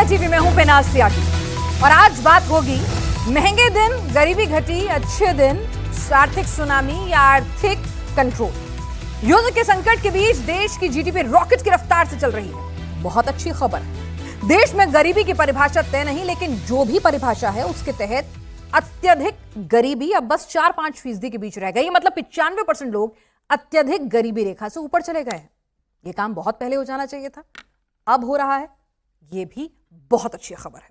India TV में हूं पेनाज त्यागी और आज बात होगी महंगे दिन, गरीबी घटी, अच्छे दिन, आर्थिक सुनामी या आर्थिक कंट्रोल। युद्ध के संकट के बीच देश की जीडीपी रॉकेट की रफ्तार से चल रही है। बहुत अच्छी खबर है। देश में गरीबी की परिभाषा तय नहीं, लेकिन जो भी परिभाषा है उसके तहत अत्यधिक गरीबी अब बस 4-5% के बीच रह गई। मतलब 95% लोग अत्यधिक गरीबी रेखा से ऊपर चले गए हैं। यह काम बहुत पहले हो जाना चाहिए था, अब हो रहा है। यह भी बहुत अच्छी खबर है।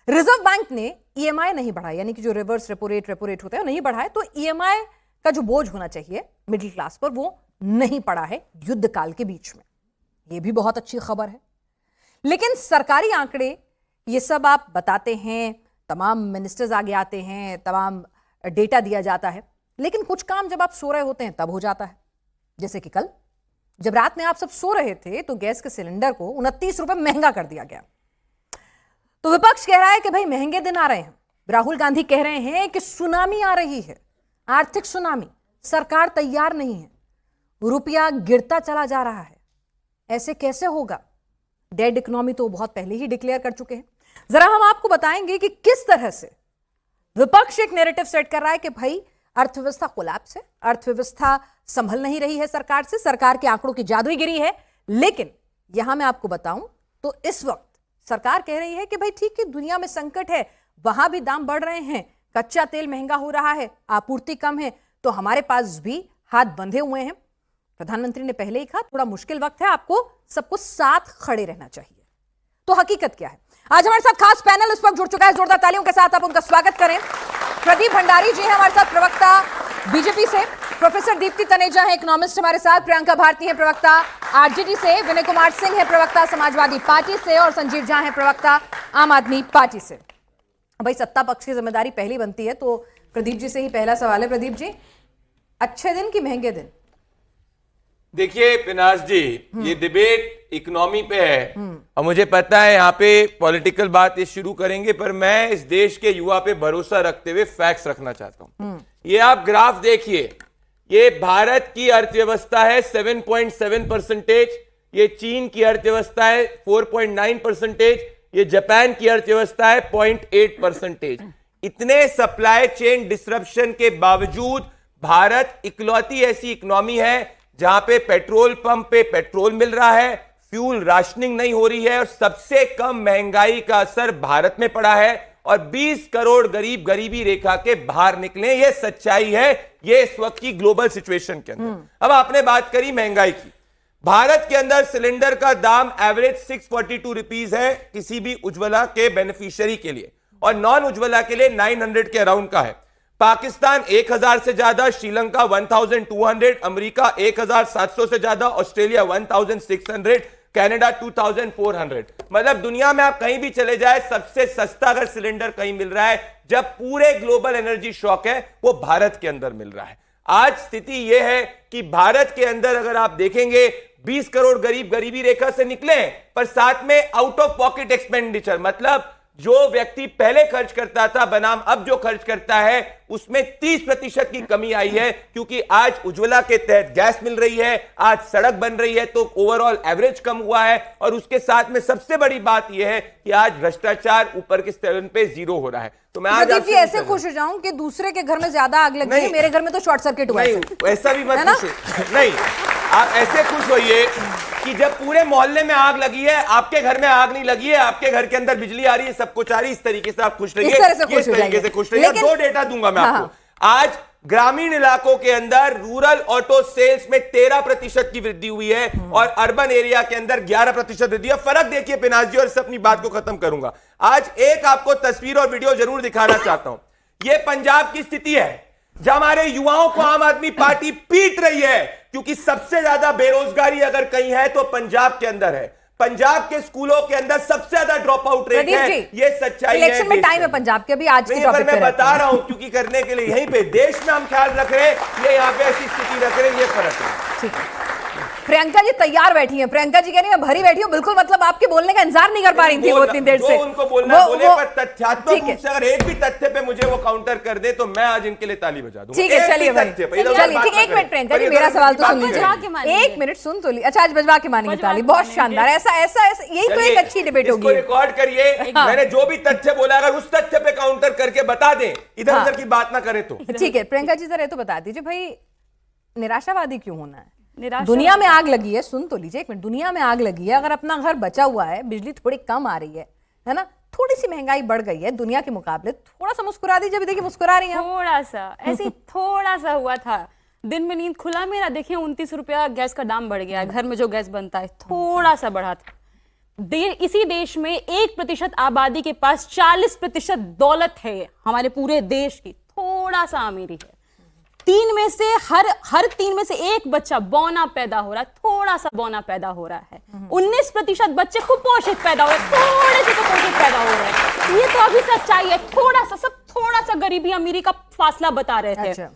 रिजर्व बैंक ने ईएमआई नहीं बढ़ाया, यानी कि जो रिवर्स रेपो रेट होता है नहीं बढ़ाए, तो ईएमआई का जो बोझ होना चाहिए मिडिल क्लास पर वो नहीं पड़ा है युद्ध काल के बीच में। यह भी बहुत अच्छी खबर है। लेकिन सरकारी आंकड़े ये सब आप बताते हैं, तमाम मिनिस्टर्स आगे आते हैं, तमाम डेटा दिया जाता है, लेकिन कुछ काम जब आप सो रहे होते हैं तब हो जाता है। जैसे कि कल जब रात में आप सब सो रहे थे तो गैस के सिलेंडर को 29 रुपए महंगा कर दिया गया। तो विपक्ष कह रहा है कि भाई महंगे दिन आ रहे हैं। राहुल गांधी कह रहे हैं कि सुनामी आ रही है, आर्थिक सुनामी, सरकार तैयार नहीं है, रुपया गिरता चला जा रहा है। ऐसे कैसे होगा? डेड इकोनॉमी तो बहुत पहले ही डिक्लेयर कर चुके हैं। जरा हम आपको बताएंगे कि किस तरह से विपक्ष एक नैरेटिव सेट कर रहा है कि भाई अर्थव्यवस्था कोलैप्स है, अर्थव्यवस्था संभल नहीं रही है सरकार से, सरकार के आंकड़ों की जादूगीरी है। लेकिन यहां मैं आपको बताऊं तो इस वक्त सरकार कह रही है कि भाई ठीक है, दुनिया में संकट है, वहां भी दाम बढ़ रहे हैं, कच्चा तेल महंगा हो रहा है, आपूर्ति कम है, तो हमारे पास भी हाथ बंधे हुए हैं। प्रधानमंत्री ने पहले ही कहा थोड़ा मुश्किल वक्त है, आपको सबको साथ खड़े रहना चाहिए। तो हकीकत क्या है? आज हमारे साथ खास पैनल इस वक्त जुड़ चुका है। जोरदार तालियों के साथ आप उनका स्वागत करें। प्रदीप भंडारी जी हैं हमारे साथ, प्रवक्ता बीजेपी से। प्रोफेसर दीप्ति तनेजा है, इकोनॉमिस्ट हमारे साथ। प्रियंका भारती है, प्रवक्ता आरजेडी से। विनय कुमार सिंह है, प्रवक्ता समाजवादी पार्टी से। और संजीव झा है, प्रवक्ता आम आदमी पार्टी से। भाई सत्ता पक्ष की जिम्मेदारी पहली बनती है, तो प्रदीप जी से ही पहला सवाल है। प्रदीप जी, अच्छे दिन कि महंगे दिन? देखिए पिनाज जी, ये डिबेट इकोनॉमी पे है और मुझे पता है यहाँ पे पॉलिटिकल बात ये शुरू करेंगे, पर मैं इस देश के युवा पे भरोसा रखते हुए फैक्ट्स रखना चाहता हूँ। ये आप ग्राफ देखिए, ये भारत की अर्थव्यवस्था है 7.7%, ये चीन की अर्थव्यवस्था है 4.9%, ये जापान की अर्थव्यवस्था है 0.8%। इतने सप्लाई चेन डिसरप्शन के बावजूद भारत इकलौती ऐसी इकोनॉमी है जहां पे पेट्रोल पंप पे पेट्रोल मिल रहा है, फ्यूल राशनिंग नहीं हो रही है और सबसे कम महंगाई का असर भारत में पड़ा है और 20 करोड़ गरीब गरीबी रेखा के बाहर निकले। ये सच्चाई है, ये इस वक्त की ग्लोबल सिचुएशन के अंदर। अब आपने बात करी महंगाई की। भारत के अंदर सिलेंडर का दाम एवरेज 642 रुपीज है किसी भी उज्ज्वला के बेनिफिशियरी के लिए, और नॉन उज्ज्वला के लिए 900 के अराउंड का है। पाकिस्तान 1000 से ज्यादा, श्रीलंका 1200, अमेरिका 1700 से ज्यादा, ऑस्ट्रेलिया 1600, कनाडा 2400। मतलब दुनिया में आप कहीं भी चले जाए, सबसे सस्ता अगर सिलेंडर कहीं मिल रहा है जब पूरे ग्लोबल एनर्जी शॉक है, वो भारत के अंदर मिल रहा है। आज स्थिति यह है कि भारत के अंदर अगर आप देखेंगे 20 करोड़ गरीब गरीबी रेखा से निकले, पर साथ में आउट ऑफ पॉकेट एक्सपेंडिचर, मतलब जो व्यक्ति पहले खर्च करता था बनाम अब जो खर्च करता है उसमें 30% की कमी आई है, क्योंकि आज उज्ज्वला के तहत गैस मिल रही है, आज सड़क बन रही है, तो ओवरऑल एवरेज कम हुआ है। और उसके साथ में सबसे बड़ी बात यह है कि आज भ्रष्टाचार ऊपर के स्तर पे 0 हो रहा है। तो मैं आज आपसे ऐसे खुश हो जाऊं कि दूसरे के घर में ज्यादा आग लगी है, मेरे घर में तो शॉर्ट सर्किट हुआ है। ऐसा भी मत नहीं, आप ऐसे खुश होइए कि जब पूरे मोहल्ले में आग लगी है, आपके घर में आग नहीं लगी है, आपके घर के अंदर बिजली आ रही है, सब कुछ आ रही है, इस तरीके से आप खुश रहिए, इस तरीके से खुश रहिए। 2 डेटा दूंगा मैं आपको। आज ग्रामीण इलाकों के अंदर रूरल ऑटो सेल्स में 13% की वृद्धि हुई है और अर्बन एरिया के अंदर 11% वृद्धि है। फर्क देखिए पिनाज जी, और इस अपनी बात को खत्म करूंगा। आज एक आपको तस्वीर और वीडियो जरूर दिखाना चाहता हूं। यह पंजाब की स्थिति है जहां हमारे युवाओं को आम आदमी पार्टी पीट रही है, क्योंकि सबसे ज्यादा बेरोजगारी अगर कहीं है तो पंजाब के अंदर है। पंजाब के स्कूलों के अंदर सबसे ज्यादा ड्रॉप आउट रेट है। ये सच्चाई है। इलेक्शन में टाइम है पंजाब के, अभी आज के टॉपिक पे मैं बता रहा हूं, क्योंकि करने के लिए यहीं पे देश में हम ख्याल रख रहे हैं, ये यहाँ पे ऐसी स्थिति रख रहे हैं, ये फर्क है। ठीक है। प्रियंका जी तैयार बैठी हैं, प्रियंका जी कह रही है भरी बैठी हूँ, बिल्कुल मतलब आपके बोलने का इंतजार नहीं कर पा रही थी वो इतनी देर से। उनको बोलना बोले, पर तथ्यात्मक रूप से अगर एक भी तथ्य पे मुझे वो काउंटर कर दे तो मैं आज इनके लिए ताली बजा दूंगा। ठीक है, चलिए भाई, चलिए ठीक है, एक मिनट प्रियंका जी मेरा सवाल तो सुन लीजिए, एक मिनट सुन तो ली। अच्छा, आज बजवा के मानेंगे ताली, बहुत शानदार, ऐसा ऐसा यही तो एक अच्छी डिबेट होगी। रिकॉर्ड करिए, मैंने जो भी तथ्य बोला अगर उस तथ्य पे काउंटर करके बता दें, इधर उधर की बात ना करें तो ठीक है। प्रियंका जी जरा तो बता दीजिए भाई, निराशावादी क्यों होना है? दुनिया में आग लगी है, सुन तो लीजिए एक मिनट, दुनिया में आग लगी है, अगर अपना घर बचा हुआ है, बिजली थोड़ी कम आ रही है ना, थोड़ी सी महंगाई बढ़ गई है दुनिया के मुकाबले, थोड़ा सा मुस्कुरा दीजिए। अभी देखिए मुस्कुरा रही हैं, थोड़ा सा ऐसे थोड़ा सा हुआ था, दिन में नींद खुला मेरा, देखिए 29 रुपया गैस का दाम बढ़ गया है, घर में जो गैस बनता है थोड़ा सा बढ़ा था। इसी देश में 1% आबादी के पास 40% दौलत है, हमारे पूरे देश की थोड़ा सा अमीरी है। हर तीन में से एक बच्चा बौना पैदा हो रहा है, थोड़ा सा बौना पैदा हो रहा है। 19% बच्चे कुपोषित पैदा हो रहे हैं, थोड़े से कुपोषित पैदा हो रहे हैं। ये तो अभी सच्चाई है, थोड़ा सा गरीबी अमीरी का फासला बता रहे थे। अच्छा।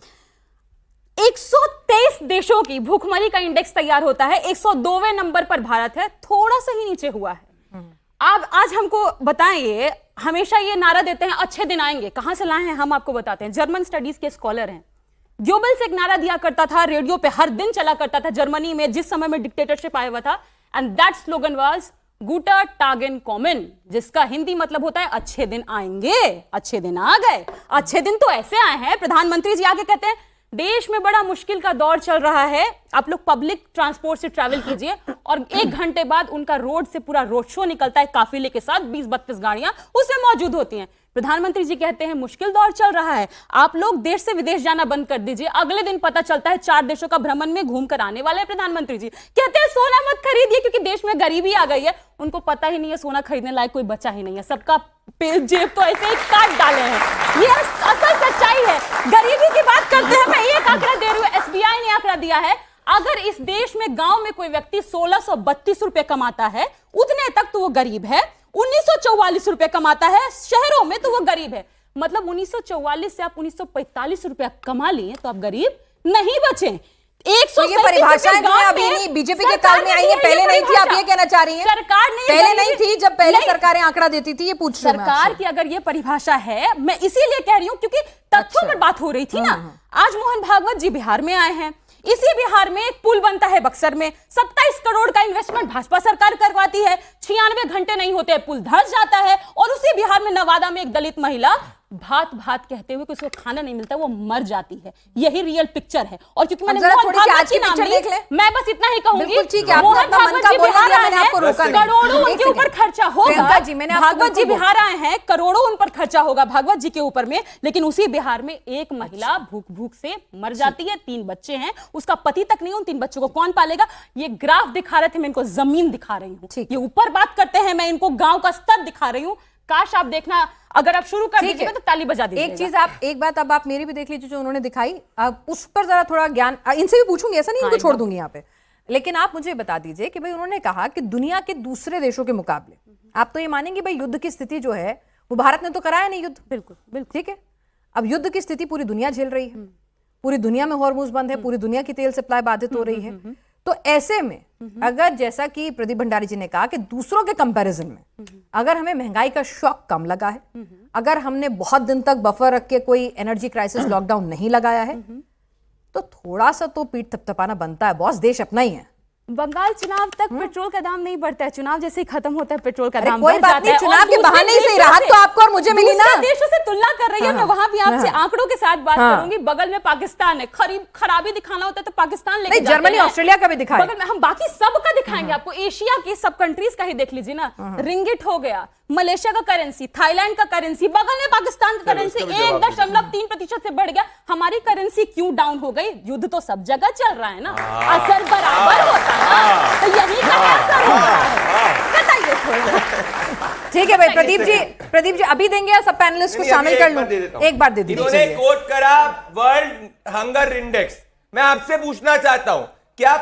123 देशों की भूखमरी का इंडेक्स तैयार होता है, 102वें नंबर पर भारत है, थोड़ा सा ही नीचे हुआ है। आप आज हमको बताएं, हमेशा ये नारा देते हैं अच्छे दिन आएंगे, कहां से लाए हैं हम आपको बताते हैं। जर्मन स्टडीज के स्कॉलर हैं, गोबल्स एक नारा दिया करता था, रेडियो पे हर दिन चला करता था जर्मनी में जिस समय में डिक्टेटरशिप आया हुआ था, एंड दैट स्लोगन वाज गुटर टागेन कॉमन, जिसका हिंदी मतलब होता है अच्छे दिन आएंगे। अच्छे दिन आ गए, अच्छे दिन तो ऐसे आए हैं, प्रधानमंत्री जी आके कहते हैं देश में बड़ा मुश्किल का दौर चल रहा है, आप लोग पब्लिक ट्रांसपोर्ट से ट्रैवल कीजिए, और 1 घंटे बाद उनका रोड से पूरा रोड शो निकलता है काफिले के साथ, 20-32 गाड़ियां उसमें मौजूद होती हैं। प्रधानमंत्री जी कहते हैं मुश्किल दौर चल रहा है, आप लोग देश से विदेश जाना बंद कर दीजिए। अगले दिन पता चलता है 4 देशों का भ्रमण में घूम कर आने वाले हैं प्रधानमंत्री जी। कहते हैं सोना मत खरीदिए क्योंकि देश में गरीबी आ गई है। उनको पता ही नहीं है सोना खरीदने लायक कोई बचा ही नहीं है, सबका जेब तो ऐसे ही काट डाले हैं। ये असल सच्चाई है। गरीबी की बात करते हैं, मैं एक आंकड़ा दे रही हूँ, एसबीआई ने आंकड़ा दिया है, अगर इस देश में गांव में कोई व्यक्ति 1632 रुपए कमाता है, उतने तक तो वो गरीब है। 1944 रुपए कमाता है शहरों में तो वो गरीब है। मतलब 1944 से आप 1945 रुपया कमा लिए तो आप गरीब नहीं बचे। तो ये परिभाषाएं जो है अभी नहीं बीजेपी के काल में आई है, पहले नहीं थी, आप ये कहना चाह रही हैं? सरकार ने पहले नहीं थी, जब पहले सरकारें आंकड़ा देती थी, ये पूछ सरकार की अगर ये परिभाषा है, मैं इसीलिए कह रही हूं क्योंकि तथ्यों पर बात हो रही थी ना। आज मोहन भागवत जी बिहार में आए हैं, इसी बिहार में एक पुल बनता है बक्सर में, 27 करोड़ का इन्वेस्टमेंट भाजपा सरकार करवाती है, 96 घंटे नहीं होते पुल धंस जाता है, और उसी बिहार में नवादा में एक दलित महिला भात भात कहते हुए कि उसको खाना नहीं मिलता, वो मर जाती है। यही रियल पिक्चर है। और क्योंकि मैंने मोहन भागवत की नाम ली, मैं बस इतना ही कहूंगी, मोहन भागवत जी बिहार आए हैं, करोड़ों उनके ऊपर खर्चा होगा। भागवत जी बिहार आए हैं, करोड़ों उन पर खर्चा होगा भागवत जी के ऊपर में, लेकिन उसी बिहार में एक महिला भूख भूख से मर जाती है, 3 बच्चे हैं, उसका पति तक नहीं, उन 3 बच्चों को कौन पालेगा? ये ग्राफ दिखा रहे थे, मैं इनको जमीन दिखा रही हूँ। ये ऊपर बात करते हैं, मैं इनको गांव का स्तर दिखा रही हूँ। काश आप देखना, अगर आप शुरू कर दीजिए तो ताली बजा दीजिए। एक चीज एक बात अब आप मेरी भी देख लीजिए जो उन्होंने दिखाई, आप उस पर जरा थोड़ा ज्ञान, इनसे भी पूछूंगी, ऐसा नहीं इनको छोड़ दूंगी यहाँ पे, लेकिन आप मुझे बता दीजिए कि भाई उन्होंने कहा कि दुनिया के दूसरे देशों के मुकाबले आप तो ये मानेंगे भाई युद्ध की स्थिति जो है वो भारत ने तो कराया नहीं युद्ध, बिल्कुल बिल्कुल ठीक है। अब युद्ध की स्थिति पूरी दुनिया झेल रही है, पूरी दुनिया में हॉर्मुज बंद है, पूरी दुनिया की तेल सप्लाई बाधित हो रही है। तो ऐसे में अगर जैसा कि प्रदीप भंडारी जी ने कहा कि दूसरों के कंपैरिजन में अगर हमें महंगाई का शॉक कम लगा है, अगर हमने बहुत दिन तक बफर रख के कोई एनर्जी क्राइसिस लॉकडाउन नहीं लगाया है, तो थोड़ा सा तो पीठ थपथपाना बनता है। बॉस देश अपना ही है। बंगाल चुनाव तक पेट्रोल का दाम नहीं बढ़ता है, चुनाव जैसे ही खत्म होता है पेट्रोल का दाम कोई बात नहीं, चुनाव के बहाने ही सही, राहत तो आपको और मुझे मिली ना। देशों से तुलना कर रही है, मैं वहां भी आपसे आंकड़ों के साथ बात करूंगी। बगल में पाकिस्तान है, खराबी दिखाना होता है तो पाकिस्तान लेके जाते हैं। जर्मनी ऑस्ट्रेलिया का भी दिखाया, बगल में हम बाकी सब का दिखाएंगे आपको। एशिया के सब कंट्रीज का ही देख लीजिए ना, रिंगिट हो गया, मलेशिया का करेंसी, थाईलैंड का करेंसी, बगल में पाकिस्तान का करेंसी 1.3% से बढ़ गया। हमारी करेंसी क्यों डाउन हो गई? युद्ध तो सब जगह चल रहा है ना, असर बराबर होता है, तो यही का असर हो रहा है। बताइए थोड़ा। ठीक है भाई, प्रदीप जी अभी देंगे या सब पैनलिस्ट को शामिल कर लूं? एक बार दे दीजिए। इन्होंने कोट करा वर्ल्ड हंगर इंडेक्स, मैं आपसे पूछना चाहता हूं क्या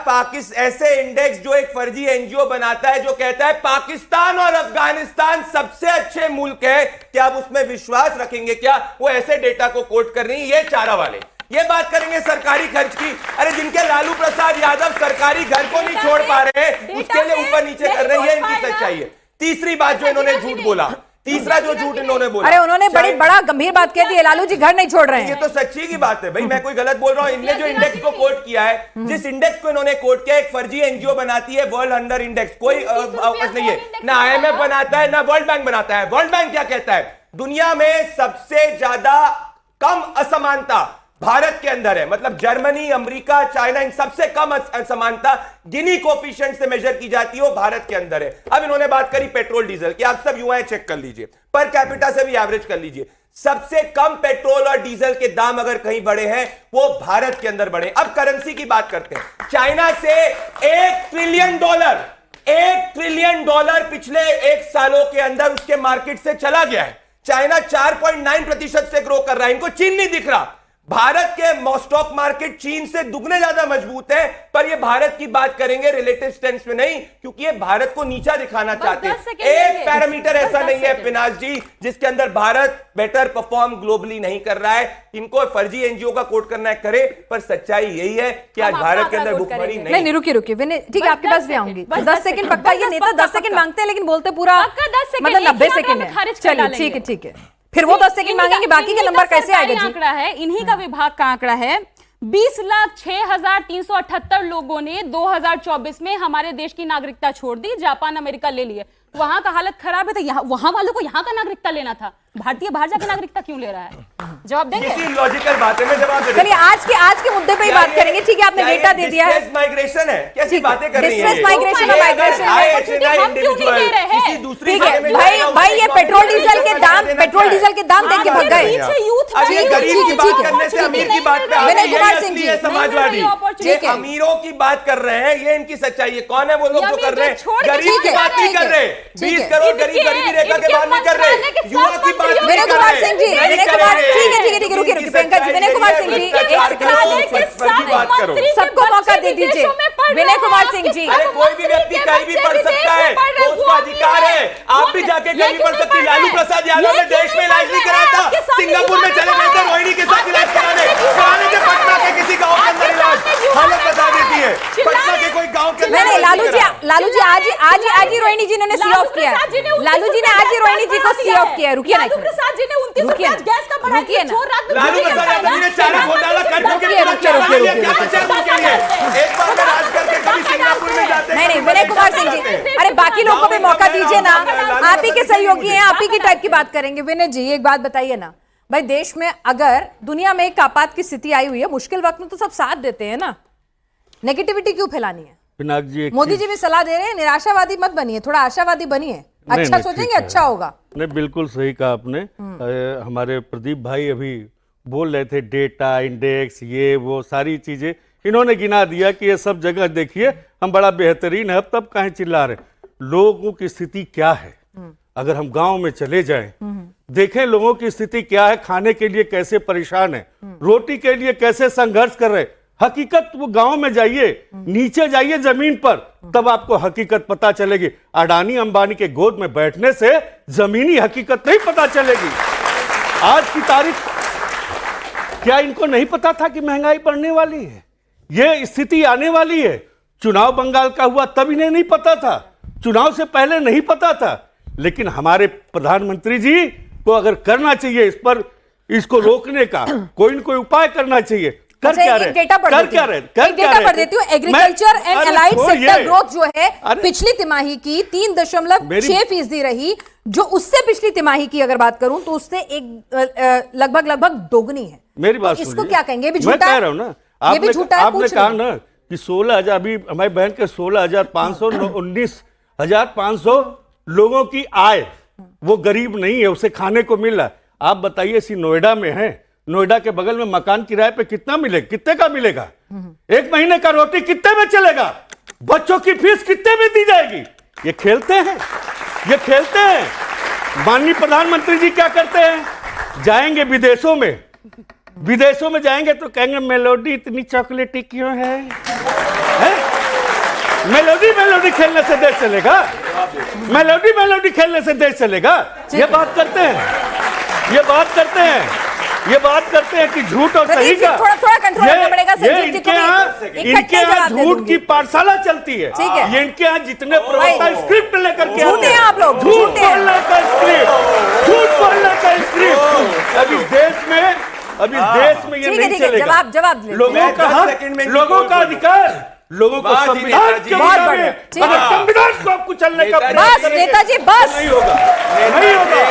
ऐसे इंडेक्स जो एक फर्जी एनजीओ बनाता है जो कहता है पाकिस्तान और अफगानिस्तान सबसे अच्छे मुल्क है, क्या आप उसमें विश्वास रखेंगे? क्या वो ऐसे डेटा को कोट कर रही है? ये चारा वाले ये बात करेंगे सरकारी खर्च की। अरे जिनके लालू प्रसाद यादव सरकारी घर को नहीं छोड़ पा रहे उसके लिए ऊपर नीचे कर रहे हैं, ये इनकी सच्चाई है। तीसरी बात जो इन्होंने झूठ बोला, तीसरा जो झूठ इन्होंने बोला, अरे उन्होंने बड़ा गंभीर बात कह दी है, लालू जी घर नहीं छोड़ रहे हैं। ये तो सच्ची की बात है भाई, मैं कोई गलत बोल रहा हूं। इनने जो इंडेक्स को कोट किया है, जिस इंडेक्स को इन्होंने कोट किया, एक फर्जी एनजीओ बनाती है वर्ल्ड हंगर इंडेक्स, कोई नहीं है, ना आईएमएफ बनाता है ना वर्ल्ड बैंक बनाता है। वर्ल्ड बैंक क्या कहता है, दुनिया में सबसे ज्यादा कम असमानता भारत के अंदर है, मतलब जर्मनी, अमेरिका, चाइना, इन सबसे कम असमानता गिनी कोफिशिएंट से मेजर की जाती है, वो भारत के अंदर है। अब इन्होंने बात करी पेट्रोल डीजल की, आप सब यूआई चेक कर लीजिए, पर कैपिटा से भी एवरेज कर लीजिए, सबसे कम पेट्रोल और डीजल के दाम अगर कहीं बढ़े हैं वो भारत के अंदर बढ़े। अब करेंसी की बात करते हैं, चाइना से $1 ट्रिलियन पिछले 1 सालों के अंदर उसके मार्केट से चला गया है। चाइना 4.9% से ग्रो कर रहा है, इनको चीन नहीं दिख रहा। भारत के स्टॉक मार्केट चीन से दुगने ज्यादा मजबूत है, पर ये भारत की बात करेंगे रिलेटिव स्ट्रेंथ में नहीं, क्योंकि ये भारत को नीचा दिखाना चाहते हैं। एक पैरामीटर ऐसा नहीं है पिनाश जी जिसके अंदर भारत बेटर परफॉर्म ग्लोबली नहीं कर रहा है। इनको फर्जी एनजीओ का कोट करना है करे, पर सच्चाई यही है कि आज भारत के अंदर भुखमरी नहीं। रुकिए विनय, ठीक है आपके पास भी आऊंगी। 10 सेकंड पक्का, ये नेता 10 सेकंड मांगते हैं लेकिन बोलते पूरा मतलब 90 सेकंड है। चलिए ठीक है, फिर वो 10 सेकंड मांगेंगे, बाकी का नंबर कैसे आएगा जी? आंकड़ा है, इन्हीं का विभाग का आंकड़ा है। 20,06,378 लोगों ने 2024 में हमारे देश की नागरिकता छोड़ दी, जापान अमेरिका ले लिए। वहां का हालत खराब है, तो यहाँ वहां वालों को यहाँ का नागरिकता लेना था, भारतीय बाहर जाकर नागरिकता क्यों ले रहा है? जवाब देंगे? इसी लॉजिकल बात है, मैं जवाब दे। चलिए आज के मुद्दे पे ही बात करेंगे, ठीक है? आपने डेटा दे दिया है। माइग्रेशन है, कैसी बातें कर रही हैं? डिस्ट्रेस माइग्रेशन और माइग्रेशन किसी दूसरी ठीक है भाई, ये पेट्रोल डीजल के दाम देख के भग गए। गरीब की बात करने से अमीर की बात पे विनय कुमार सिंह जी, समाजवादी ये अमीरों की बात कर रहे हैं, ये इनकी सच्चाई है। कौन है वो लोग जो कर रहे हैं? गरीब की बात नहीं कर रहे, 20 करोड़ गरीब गरीबी रेखा के बात नहीं कर रहे, युवा की बात नहीं विनय कर कुमार रहे। सिंह जी, विनय कुमार, ठीक है रुकिए प्रियंका जी, विनय कुमार सिंह जी एक सेकंड, सबको मौका दे दीजिए। विनय कुमार सिंह जी, अरे कोई भी व्यक्ति कहीं भी पढ़ सकता है, तो उसका अधिकार है। आप भी जाके कहीं पढ़ सकती। लालू प्रसाद यादव ने देश में इलाज नहीं कराया था, सिंगापुर में चले गए थे रोहिणी के साथ इलाज कराने थे पटना के किसी गांव के अंदर इलाज, हालत बता देती है पटना के कोई गांव के अंदर। नहीं, लालू जी आज ही रोहिणी जी ने सी ऑफ किया है। लालू जी ने आज ही रोहिणी जी को सी ऑफ किया है। रुकिए ना, लालू प्रसाद जी ने 29 रुपए गैस का बढ़ा दिया, लालू प्रसाद यादव जी ने 4 घोटाला कर एक बार में राज करके कभी सिंगापुर में जाते। नहीं विनय कुमार सिंह जी, अरे बाकी लोगों को भी मौका दीजिए ना, आप ही के सहयोगी हैं, आप ही की टाइप की बात करेंगे। विनय जी एक बात बताइए ना भाई, देश में अगर दुनिया में एक आपात की स्थिति आई हुई है, मुश्किल वक्त में तो सब साथ देते हैं ना, नेगेटिविटी क्यों फैलानी है? मोदी जी भी सलाह दे रहे हैं, निराशावादी मत बनिए, थोड़ा आशावादी बनिए, अच्छा सोचेंगे अच्छा होगा। नहीं, बिल्कुल सही कहा आपने। हमारे प्रदीप भाई अभी बोल रहे थे डेटा इंडेक्स ये वो सारी चीजें, इन्होंने गिना दिया कि ये सब जगह देखिए हम बड़ा बेहतरीन है, अब तब काहे चिल्ला रहे। लोगों की स्थिति क्या है, अगर हम गांव में चले जाएं, देखें लोगों की स्थिति क्या है, खाने के लिए कैसे परेशान है, रोटी के लिए कैसे संघर्ष कर रहे। हकीकत वो गांव में जाइए, नीचे जाइए जमीन पर, तब आपको हकीकत पता चलेगी। अडानी अंबानी के गोद में बैठने से जमीनी हकीकत नहीं पता चलेगी। आज की तारीख क्या इनको नहीं पता था कि महंगाई बढ़ने वाली है, ये स्थिति आने वाली है? चुनाव बंगाल का हुआ तब इन्हें नहीं पता था, चुनाव से पहले नहीं पता था। लेकिन हमारे प्रधानमंत्री जी को अगर करना चाहिए इस पर, इसको रोकने का कोई न कोई उपाय करना चाहिए। कर क्या रहे? डेटा पढ़ देती हूँ। Agriculture and allied sector growth जो है पिछली तिमाही की 3.6% रही, जो उससे पिछली तिमाही की अगर बात करूं तो उससे एक लगभग दोगुनी है। मेरी बात इसको क्या कहेंगे? भी झूठा मैं कह रहा हूं ना, आपने कहा ना कि 16,000, अभी हमारी बहन के 16,500 19,500 लोगों की आय, वो गरीब नहीं है, उसे खाने को मिल रहा है। आप बताइए, इसी नोएडा में है, नोएडा के बगल में मकान किराए पे कितना मिलेगा, कितने का मिलेगा? 1 महीने का रोटी कितने में चलेगा? बच्चों की फीस कितने में दी जाएगी? ये खेलते हैं, ये खेलते हैं। माननीय प्रधानमंत्री जी क्या करते हैं? जाएंगे विदेशों में जाएंगे तो कहेंगे मेलोडी इतनी चॉकलेटी क्यों है? मेलोडी खेलने से देश चलेगा? मेलोडी खेलने से देश चलेगा? ये बात करते हैं, ये बात करते हैं कि झूठ और सही प्रदीप जी, का थोड़ा कंट्रोल करना पड़ेगा संजीव जी को भी। इनके यहाँ झूठ की पाठशाला चलती है। ठीक है। ये इनके यहाँ जितने प्रवक्ता स्क्रिप्ट लेकर के झूठे हैं आप लोग, झूठ झूठे हैं। बोलने का स्क्रिप्ट, झूठ बोलने का स्क्रिप्ट। अब इस देश में ये ठीक है, नहीं ठीक है, चलेगा। जवाब ले लोगों का 10 सेकंड में हक, लोगों का अधिकार, लोगों को बात ही संविधान नेताजी। के बहुत मुताबिक, बढ़िया, ठीक है। अगर संविधान को आपको चलने का नेताजी, प्रयास बस करेंगे, नेताजी, तो बस। नहीं होगा, नहीं होगा।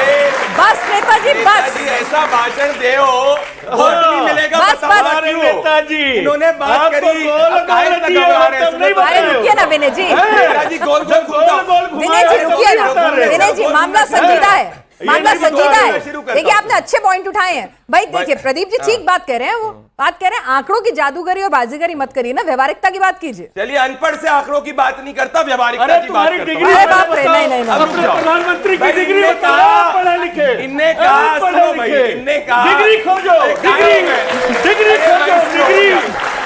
बस नेताजी, बस। नेताजी ऐसा भाषण दे वोट नहीं मिलेगा, बस, बताओ बस। क्यों? नेताजी, इन्होंने बात आपको करी, गोल अब काहे गोल तक दिया, घबरा रहे हैं? तब नहीं इसमें अरे बताए। रुकिए ना विनय जी, नेताजी गोल गोल घूमता हूं। विनय जी रुकिए ना, विनय जी मामला संजीदा है, मामला नहीं, संजीदा मैं है। शुरू करता देखिए हूं। आपने अच्छे पॉइंट उठाए हैं भाई। देखिए प्रदीप जी ठीक बात कह रहे हैं, वो बात कह रहे हैं आंकड़ों की जादूगरी और बाजीगरी मत करिए ना, व्यवहारिकता की बात कीजिए। चलिए, अनपढ़ से आंकड़ों की बात नहीं करता, व्यवहारिकता अरे की बात तुम्हारी करता हूं। डिग्री अरे बाप रे, बताओ। नहीं, नहीं, नहीं। अपने प्रधानमंत्री की भाई, डिग्री इनने बताओ, कहा- पढ़े लिखे। इनने कहा, पढ़े सुनो भाई, लिखे। इनने कहा- डिग्री खोजो, अरे डिग्री काहे में? डिग्री अरे खोजो, भाई, डिग्री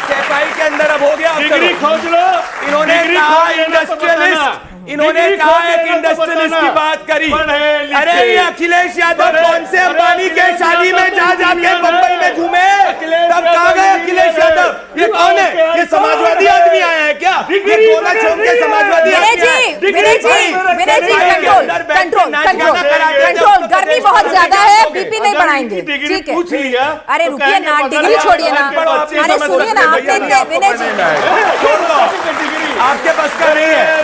सफाई के अंदर अब हो गया, अब डिग्री चलो। खोज लो। इन्होंने डिग्री कहा खोज लेना तो इंडस्ट्रियलिस्ट, बताना। इन्होंने डिग्री कहा खोज एक लेना तो इंडस्ट्रियलिस्ट की बताना। बात करी। पढ़े लिखे। अरे ये अखिलेश यादव पढ़े- कौन से अंबानी के अखिलेश शादी यादव में तो जा जाके इंजीनियर बंबई है। में घूमे, अखिलेश तब कहाँ यादव गए अखिलेश इंजीनियर यादव? है। ये कौन है? क्या ये है? समाजवादी कौन है? आदमी आया है क्या? ये डिग्री कोना चौक के नहीं है। समाजवादी विनय आदमी आया है? जी, विनय जी, विनय जी, डिग्री के कंट्रोल अंदर बैठ के कंट्रोल नाच कंट्रोल गाना कराते हैं, कंट्रोल। जब तक गर्मी देश बहुत में ज्यादा नहीं है, जाओगे। बीपी नहीं अगर बढ़ाएंगे, इनकी डिग्री ठीक है। पूछ लिया, अरे तो रुकिए कहेंगे ना, पता डिग्री नहीं छोड़िए ना। आपके पास अरे समझ सुनिए ना, सकते आपने भैया, इतने विनय जी, छोड़ दो, आपके बस का नहीं है,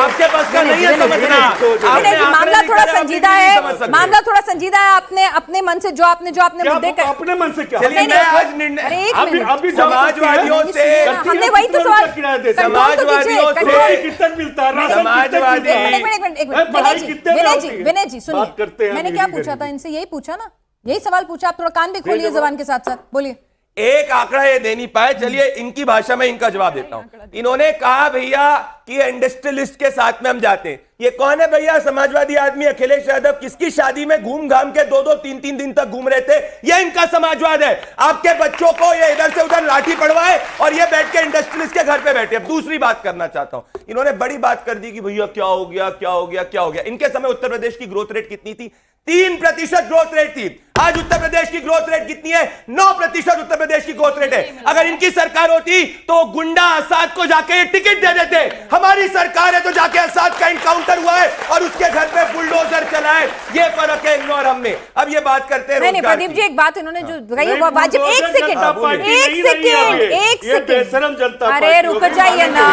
आपके बस का नहीं है समझना। विनय जी मामला थोड़ा संजीदा है, मामला थोड़ा संजीदा है। आपने अपने मन से जो आपने क्या मुद्दे आप अपने मन से क्या? चलिए, नहीं, मैं नहीं, आज निर्णय- अरे एक अभी मिनट। अभी समाजवादियों से हमने वही तो सवाल, किराया देते हैं। कंट्रोल तो कीजिए, समाजवादियों से- कंट्रोल। कितना मिलता है? राशन समाजवादी- कितना मिलता है? एक मिनट विनय पढ़ाई जी, कितने में विनय होती जी, है? विनय जी बात करते सुनिए, हैं, मैंने हम क्या यही पूछा था करेंगे। इनसे? यही पूछा ना, यही सवाल पूछा। आप थोड़ा कान भी खोलिए जबान के साथ साथ, बोलिए। एक आंकड़ा ये दे नहीं पाए, चलिए इनकी भाषा में इनका जवाब देता हूं। इन्होंने कहा भैया कि इंडस्ट्रियलिस्ट के साथ में हम जाते हैं। ये कौन है भैया? समाजवादी आदमी अखिलेश यादव। किसकी शादी में घूम घाम के 2-2 3-3 दिन तक घूम रहे थे? ये इनका समाजवाद है। आपके बच्चों को ये इधर से उधर लाठी पड़वाए और ये बैठ के इंडस्ट्रियलिस्ट के घर पे बैठे। अब दूसरी बात करना चाहता हूं, इन्होंने बड़ी बात कर दी कि भैया क्या हो गया, क्या हो गया, क्या हो गया। इनके समय उत्तर प्रदेश की ग्रोथ रेट कितनी थी? 3% ग्रोथ रेट थी। आज उत्तर प्रदेश की ग्रोथ रेट कितनी है? 9% उत्तर प्रदेश की ग्रोथ रेट है। अगर इनकी सरकार होती तो गुंडा असाद को जाके टिकट दे देते। हमारी सरकार है तो जाके असाद का इनकाउंटर हुआ है और उसके घर पे बुलडोजर चला है। ये फर्क है इग्नोर हमने। अब ये बात करते हैं नहीं रोजगार प्रदीप की। जी, एक बात इन्होंने जो कही नहीं, वो वाजिब। एक बुलडोजर सेकंड, जनता पार्टी एक नहीं रही है सेकंड, ये। एक ये बेशरम सेकंड। जनता अरे पार्टी रुक होगी। जाइए ना।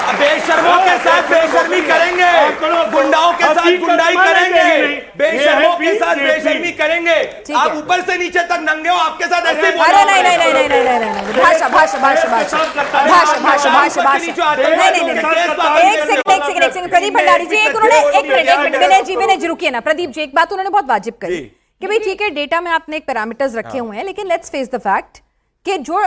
अब बेशर्मों के साथ बेशर्मी करेंगे, गुंडाओं के साथ गुंडाई करेंगे, बेशर्मों के साथ बेशर्मी करेंगे। ठीक आप है। ऊपर से नीचे तक नंगे हो, आपके साथ ऐसे ही बोला अरे होगा। नहीं नहीं नहीं नहीं नहीं नहीं नहीं, भाषा भाषा भाषा भाषा भाषा भाषा भाषा भाषा नहीं नहीं नहीं, एक सेकंड एक सेकंड प्रदीप भंडारी जी, एक उन्होंने एक मिनट विनय जी रुकिए ना। प्रदीप जी, एक बात उन्होंने बहुत वाजिब कही जी। कि भाई ठीक है, डेटा में आपने एक पैरामीटर्स रखे हुए हैं, लेकिन लेट्स फेस द फैक्ट कि जो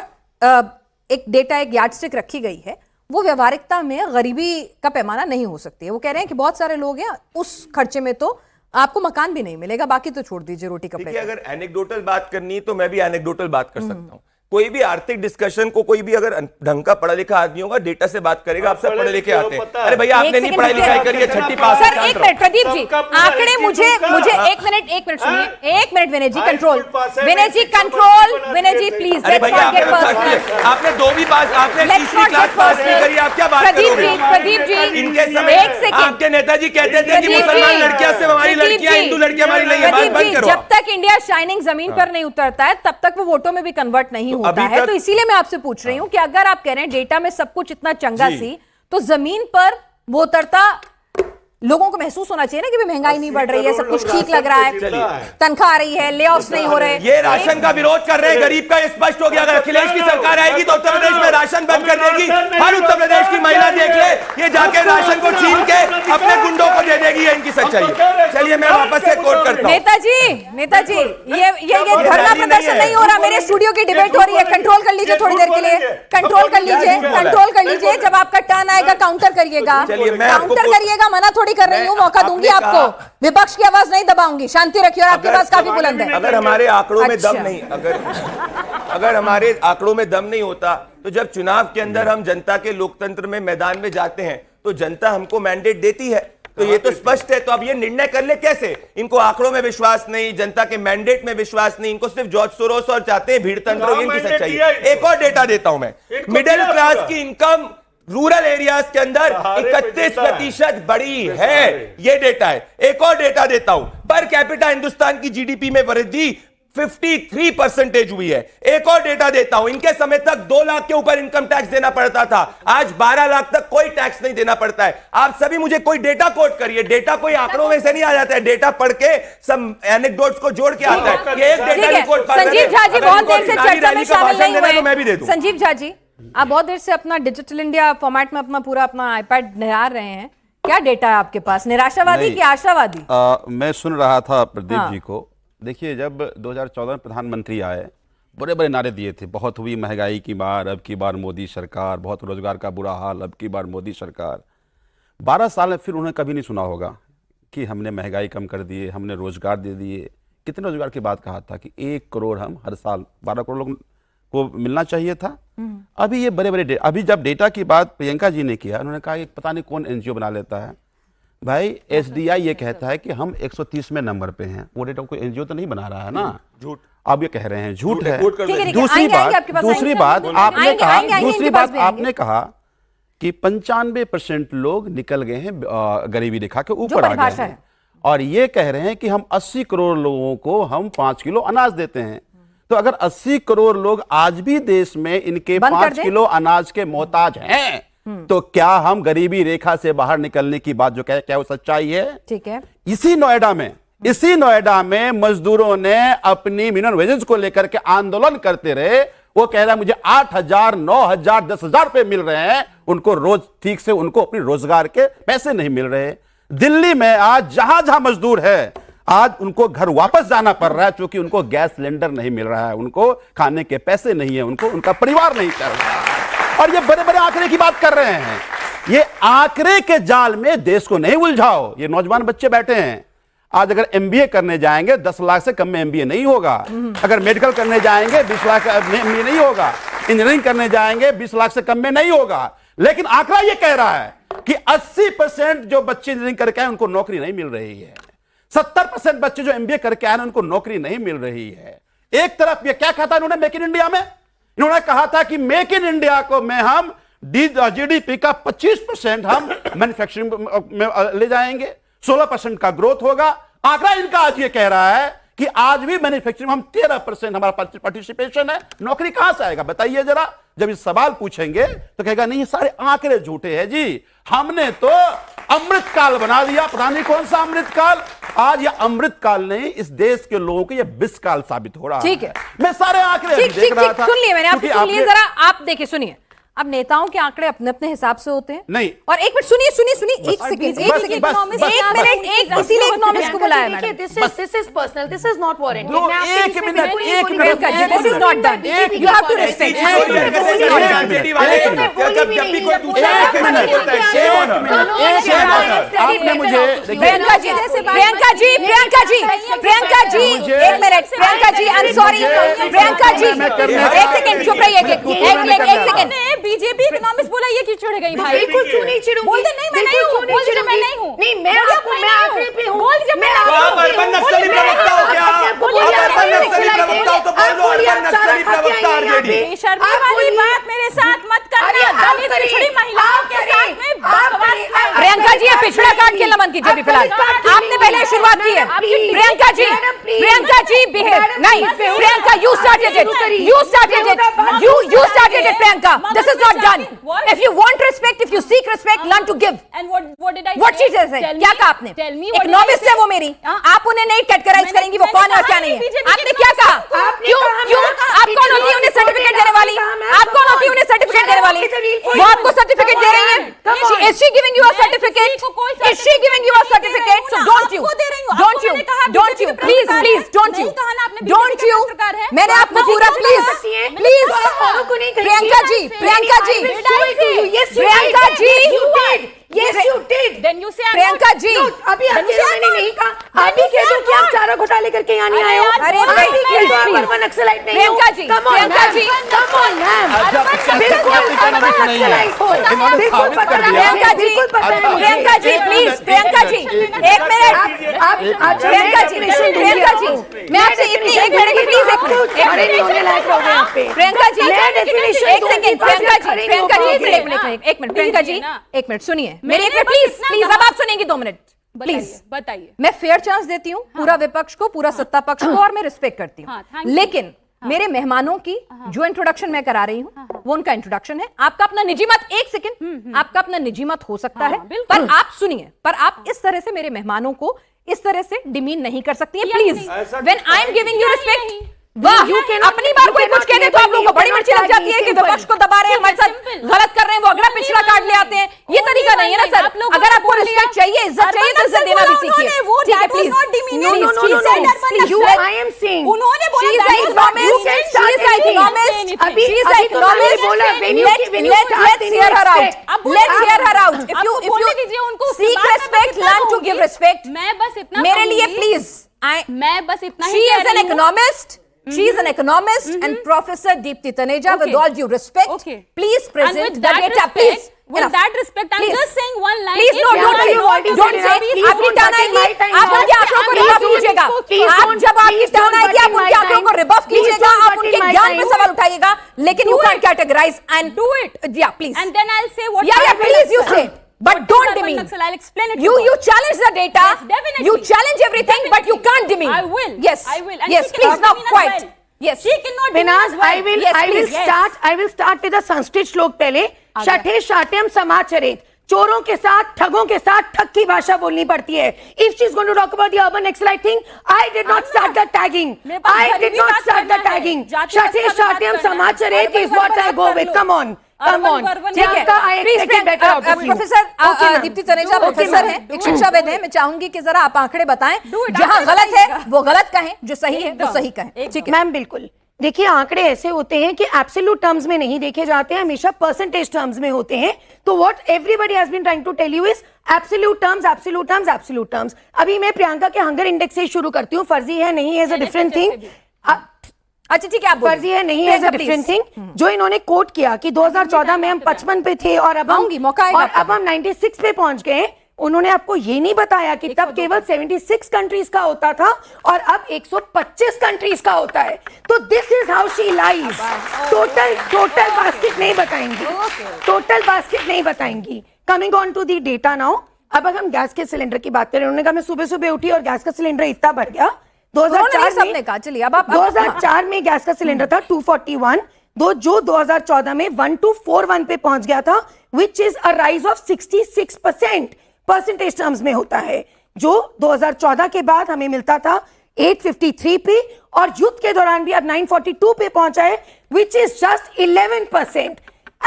एक डेटा, एक यार्डस्टिक रखी गई है, वो व्यवहारिकता में गरीबी का पैमाना नहीं हो सकती है। वो कह रहे हैं कि बहुत सारे लोग हैं, उस खर्चे में तो आपको मकान भी नहीं मिलेगा, बाकी तो छोड़ दीजिए रोटी कपड़े देखिए, का। अगर एनेक्डोटल बात करनी है तो मैं भी एनेक्डोटल बात कर सकता हूं। कोई भी आर्थिक डिस्कशन को कोई भी अगर ढंग का पढ़ा लिखा आदमी होगा, डेटा से बात करेगा। आप सब पढ़े लिखे आते हैं। अरे भैया, आपने नहीं पढ़ाई लिखाई करी है, 6ठी पास सर एक मिनट प्रदीप जी, आंकड़े मुझे एक मिनट सुनिए, एक minute Vinay ji, control Vinay ji, control Vinay ji please. अरे भैया, आपने 2वीं पास, आपने 3री क्लास पास नहीं करी, आप क्या बात करोगे? प्रदीप जी इनके समय एक सेकंड, आपके नेताजी कहते थे कि मुसलमान लड़कियां से हमारी लड़कियां, हिंदू लड़कियां हमारी नहीं है। बात बंद करो। जब तक इंडिया शाइनिंग जमीन पर नहीं उतरता है, तब तक वो वोटों में भी कन्वर्ट नहीं होता अभी है। तक- तो इसीलिए मैं आपसे पूछ रही हूं कि अगर आप कह रहे हैं डेटा में सब कुछ इतना चंगा जी। सी, तो जमीन पर वो उतरता लोगों को महसूस होना चाहिए ना कि भी महंगाई नहीं बढ़ रही है, सब कुछ ठीक लग रहा है, तनख्वाह आ रही है, ले ऑफ्स नहीं हो रहे। ये राशन का विरोध कर रहे हैं, गरीब का ये स्पष्ट हो गया। अगर अखिलेश की सरकार आएगी तो उत्तर प्रदेश में राशन बंद कर देगी। हर उत्तर प्रदेश की महिला देख ले, ये जाके राशन को छीन के अपने गुंडों को दे देगी। ये इनकी सच्चाई है। चलिए, मैं वापस से कोट करता हूं। नेताजी ये धरना प्रदर्शन नहीं हो रहा, मेरे स्टूडियो की डिबेट हो रही है। कंट्रोल कर लीजिए थोड़ी देर के लिए, कंट्रोल कर लीजिए। जब आपका टर्न आएगा काउंटर करिएगा, चलिए, मैं आपको काउंटर करिएगा। मना थोड़ी कर रही हूँ, मौका दूंगी आपको। विपक्ष की आवाज नहीं दबाऊंगी, शांति रखिए। और आपकी आवाज काफी बुलंद है। अगर हमारे आंकड़ों में अच्छा। दम नहीं, अगर हमारे आंकड़ों में दम नहीं होता, तो जब चुनाव के अंदर हम जनता के लोकतंत्र में मैदान में जाते हैं तो जनता हमको मैंडेट देती है। तो ये तो स्पष्ट है। तो अब ये निर्णय कर ले कैसे? इनको आंकड़ों में विश्वास नहीं, जनता के मैंडेट में विश्वास नहीं, इनको सिर्फ जॉर्ज सोरोस और चाहते हैं भीड़ तंत्र, इनकी सच्चाई। एक और डेटा देता हूं मैं, मिडिल क्लास की इनकम रूरल एरियाज के अंदर 31% बढ़ी है, ये डेटा है। एक और डेटा देता हूं, पर कैपिटा हिंदुस्तान की जीडीपी में वृद्धि 53% हुई है। एक और डेटा देता हूं, इनके समय तक 2 लाख के ऊपर इनकम टैक्स देना पड़ता था, आज 12 लाख तक कोई टैक्स नहीं देना पड़ता है। आप सभी मुझे कोई डेटा कोट करिए, डेटा कोई आंकड़ों में से नहीं आ जाता है, डेटा पढ़ के सब एनेक्डोट्स को जोड़ के आता है। ये एक डेटा नहीं कोट पाता है। संजीव झा जी बहुत देर से चर्चा में शामिल नहीं हुए। मैं भी दे दूं। संजीव झा जी, आप बहुत देर से अपना डिजिटल इंडिया फॉर्मेट में अपना पूरा आईपैड निहार रहे हैं, क्या डेटा है आपके पास, निराशावादी कि आशावादी? मैं सुन रहा था प्रदीप जी को। देखिए, जब 2014 में प्रधानमंत्री आए, बड़े बड़े नारे दिए थे, बहुत हुई महंगाई की मार, अब की बार मोदी सरकार, बहुत रोजगार का बुरा हाल, अब की बार मोदी सरकार। 12 साल में फिर उन्होंने कभी नहीं सुना होगा कि हमने महंगाई कम कर दिए, हमने रोजगार दे दिए। कितने रोजगार की बात कहा था कि 1 करोड़ हम हर साल 12 करोड़ लोग को मिलना चाहिए था। अभी ये बड़े बड़े अभी जब डेटा की बात प्रियंका जी ने किया, उन्होंने कहा कि पता नहीं कौन एनजीओ बना लेता है। भाई एसडीआई ये कहता है कि हम 130वें नंबर पे हैं, वो डेटा कोई एनजीओ तो नहीं बना रहा है ना, झूठ। आप ये कह रहे हैं झूठ है। दूसरी बात आपने कहा कि 95% लोग निकल गए हैं गरीबी रेखा के ऊपर आ गए हैं, और ये कह रहे हैं कि हम 80 करोड़ लोगों को हम 5 किलो अनाज देते हैं। तो अगर 80 करोड़ लोग आज भी देश में इनके 5 किलो अनाज के मोहताज हैं, तो क्या हम गरीबी रेखा से बाहर निकलने की बात जो कहे, क्या वो सच्चाई है? ठीक है। इसी नोएडा में मजदूरों ने अपनी मिनिमम वेजेस को लेकर के आंदोलन करते रहे। वो कह रहा है मुझे 8,000, 9,000, 10,000 रुपए मिल रहे हैं, उनको रोज ठीक से उनको अपनी रोजगार के पैसे नहीं मिल रहे। दिल्ली में आज जहां मजदूर है, आज उनको घर वापस जाना पड़ रहा है, क्योंकि उनको गैस सिलेंडर नहीं मिल रहा है, उनको खाने के पैसे नहीं है, उनको उनका परिवार नहीं चल रहा है। और ये बड़े बड़े आंकड़े की बात कर रहे हैं। ये आंकड़े के जाल में देश को नहीं उलझाओ। ये नौजवान बच्चे बैठे हैं, आज अगर एमबीए करने जाएंगे 10 लाख से कम में एमबीए नहीं होगा। अगर मेडिकल करने जाएंगे 20 लाख में एमबीए नहीं होगा। इंजीनियरिंग करने जाएंगे 20 लाख से कम में नहीं होगा। लेकिन आंकड़ा ये कह रहा है कि 80% जो बच्चे इंजीनियरिंग करके आए उनको नौकरी नहीं मिल रही है। 70% बच्चे जो एमबीए करके आए उनको नौकरी नहीं मिल रही है। एक तरफ ये क्या कहा था इन्होंने मेक इन इंडिया में, इन्होंने कहा था कि मेक इन इंडिया को में हम जीडीपी का 25% हम मैन्युफैक्चरिंग में ले जाएंगे, 16% का ग्रोथ होगा। आंकड़ा इनका आज ये कह रहा है कि आज भी मैन्युफैक्चरिंग में हम 13% हमारा पार्टिसिपेशन है। नौकरी कहां से आएगा बताइए जरा। जब इस सवाल पूछेंगे तो कहेगा नहीं, ये सारे आंकड़े झूठे हैं जी, हमने तो अमृत काल बना दिया। पता नहीं कौन सा अमृत काल, आज ये अमृत काल नहीं, इस देश के लोगों के ये विष काल साबित हो रहा है। ठीक है, मैं सारे आंकड़े देख रहा था। सुन लिए मैंने, आपने सुन लिए, जरा आप देखिए, सुनिए। अब नेताओं के आंकड़े अपने अपने हिसाब से होते हैं। नहीं, और एक मिनट सुनिए, एक सेकंड, इसीलिए इकोनॉमिक्स को बुलाया madam. This is personal. This is not warranted. एक minute, This is not done. You have to respect. आपने मुझे प्रियंका जी, एक minute, Priyanka ji, I am sorry, Priyanka ji, एक सेकंड चुप रहिए, एक सेकंड। बीजेपी इकोनॉमिक्स बोला, ये क्यों चिढ़ गई भाई? बिल्कुल क्यों नहीं चिढ़ूंगी? बोल दे नहीं मैं नहीं हूं, बोल दे मैं नहीं हूं। नहीं, मैं आंकड़े पे हूं। बोल दे मैं आप अर्बन नक्सली प्रवक्ता हो क्या? आप अर्बन नक्सली प्रवक्ता हो तो बोल दो अर्बन नक्सली प्रवक्ता आरजेडी। बेशर्मी वाली बात मेरे साथ मत करना। दलित पिछड़ी महिलाओं के साथ में बकवास मत। प्रियंका जी, ये पिछड़ा काट के नमन कीजिए अभी फिलहाल, आपने पहले शुरुआत की है। प्रियंका जी बिहेव नहीं, Priyanka you started it, you started it, Priyanka. This is not done. If you want respect, if you seek respect, learn to give. And what did I say? What she just said? क्या कहा आपने? एक novice है वो मेरी, आप उन्हें नहीं कैटेगराइज करेंगी वो कौन है और क्या नहीं है। आपने क्या कहा? क्यों आप कौन होती है उन्हें सर्टिफिकेट देने वाली? आप कौन होती है उन्हें सर्टिफिकेट देने वाली? वो आपको सर्टिफिकेट दे रही है? Is she giving you a certificate? Is she giving you a certificate? So don't you, please, don't you, मैंने आपको पूरा please Priyanka ji, Priyanka ji, Yes, you did. Then you say Priyanka ji, अभी मैंने नहीं कहा, अभी कह दो कि आप चारा घोटाले करके यहाँ नहीं आए हो। अरे अभी कह दो आप please. अर्बन नक्सलाइट नहीं हो। Priyanka ji, Come on, Priyanka ma'am. Ji. Come on, ma'am. बिल्कुल अर्बन नक्सलाइट हो। इन्होंने बिल्कुल साबित पता कर है, दिया। बिल्कुल पता है मुझे। प्रियंका जी प्लीज, प्रियंका जी एक मिनट, आप प्रियंका जी, प्रियंका जी, मैं आपसे इतनी एक मिनट की प्लीज खड़े नहीं होने लायक हो गए यहाँ पे। प्रियंका जी मैं definition एक दूंगी, सेकंड, पास प्रियंका जी, खड़े नहीं प्रियंका हो जी पाओगे। एक मिनट, प्रियंका जी ना। एक मिनट सुनिए मेरे मैंने एक मिनट बस प्लीज इतना प्लीज, कहा। अब आप सुनेंगी 2 मिनट प्लीज। बताइए। मैं फेयर चांस देती हूँ पूरा विपक्ष को, पूरा सत्ता पक्ष को, और मैं रिस्पेक्ट करती हाँ, हूँ, thank you। लेकिन मेरे मेहमानों की जो इंट्रोडक्शन मैं करा रही हूँ वो उनका इंट्रोडक्शन है। आपका अपना निजी मत, एक सेकंड, आपका अपना निजी मत हो सकता है, बिल्कुल। पर आप सुनिए, पर आप इस तरह से मेरे मेहमानों को इस तरह से डिमीन नहीं कर सकती है please. When I am giving you respect, वाह, अपनी बार कोई कुछ कह दे तो आप लोगों को बड़ी मिर्ची लग जाती है कि विपक्ष को दबा रहे हैं, हमारे साथ गलत कर रहे हैं, वो अगला पिछला काट ले आते हैं। ये तरीका नहीं है ना सर। अगर आपको रिस्पेक्ट चाहिए, इज्जत चाहिए तो इज्जत देना भी सीखिए, ठीक है प्लीज। I am saying. उन्होंने She is बोला the economist. She is the economist. अभी She is the अभी तो मैंने economist. बोला when you Let's hear her out. अब Let's hear her out. If आपको you बोलने दीजिए उनको, उसके seek बाद मैं respect, कितना learn to कहूंगी? give respect. मैं बस इतना मेरे लिए कहूंगी। प्लीज, मैं बस इतना ही she कह is an रही हूँ। economist. She is an economist and Professor Deepti Taneja, with Okay. all due respect, Okay. please And present with the that data, respect, please. with Enough. that respect, I'm Please. just saying one line. Please, no, If don't you say, are not don't say, please आपकी don't turn cut आएगी, my time आप short. उनके आंकड़ों को Please रिबफ don't कीजिएगा। please आप don't- जब आपकी please टर्न don't आएगी, cut आप my उनके आंकड़ों को time. रिबफ Please कीजिएगा, don't आप cut उनके my ज्ञान पे time. सवाल उठाइएगा, लेकिन you Do can't it. categorize and Do it. Yeah, please. And then I'll say what Yeah, I will please, you say. say. But What don't is urban demean. Naxal? I'll explain it to You her. challenge the data. Yes, definitely. You challenge everything, but you can't demean. I will. Yes. I will. And Yes, she please, cannot now demean as quiet. well. Yes. She cannot demean Binaz, as well. I will Yes, please. I will start with a Sanskrit श्लोक पहले। शठे शाट्यम समाचरेत। चोरों के साथ, ठगों के साथ ठग की भाषा बोलनी पड़ती है। If she's going to talk about the urban Naxalite thing, I did not start the tagging. मेरे पास I did गरीबी not बात start the करना है। tagging. जाति शठे व्यवस्था पे बात शाट्यम करना है। समाचरेत अर्बन is what वर्बन I go कर with. लो। Come on. Come urban on. वर्बन ठीक है। Priyanka, I expected better out of you. Professor Okay, ma'am. Deepti Taneja Do it. Professor Okay, हैं, ma'am. एक Do it. शिक्षाविद हैं। मैं चाहूंगी कि जरा आप आंकड़े बताएं, Do it. जहां आंकड़े गलत है बताइएगा। वो गलत कहें, जो सही है वो एकदम। सही कहें, ठीक है। मैम बिल्कुल, देखिए आंकड़े ऐसे होते हैं कि एब्सोल्यूट टर्म्स में नहीं देखे जाते हैं, हमेशा परसेंटेज टर्म्स में होते हैं। तो what everybody has been trying to tell you is absolute terms, absolute terms, absolute terms. अभी मैं प्रियंका के हंगर इंडेक्स से शुरू करती हूँ। फर्जी है नहीं है, इज अ डिफरेंट थिंग। अच्छा ठीक है, आप फर्जी है नहीं है, इज अ डिफरेंट थिंग। जो इन्होंने कोट किया कि 2014 में हम 55 पे थे और अब आऊंगी, मौका आएगा अब हम 96 पे पहुंच गए। उन्होंने आपको ये नहीं बताया कि तब केवल 76 कंट्रीज का होता था और अब 125 कंट्रीज का होता है। तो this is how she lies. Total basket नहीं बताएंगी, टोटल बास्केट नहीं बताएंगी। Coming on to the data now, अब अगर हम गैस के सिलेंडर की बात करें, उन्होंने कहा मैं सुबह सुबह उठी और गैस का सिलेंडर इतना बढ़ गया। 2004 में, कहा चलिए अब आप 2004 में गैस का सिलेंडर था 241, जो 2014 में 1241 पे पहुंच गया था, which is a rise of 66% percentage terms में होता है। जो 2014 के बाद हमें मिलता था 853 पे और युद्ध के दौरान भी अब 942 पे पहुंचा है, which is just 11%।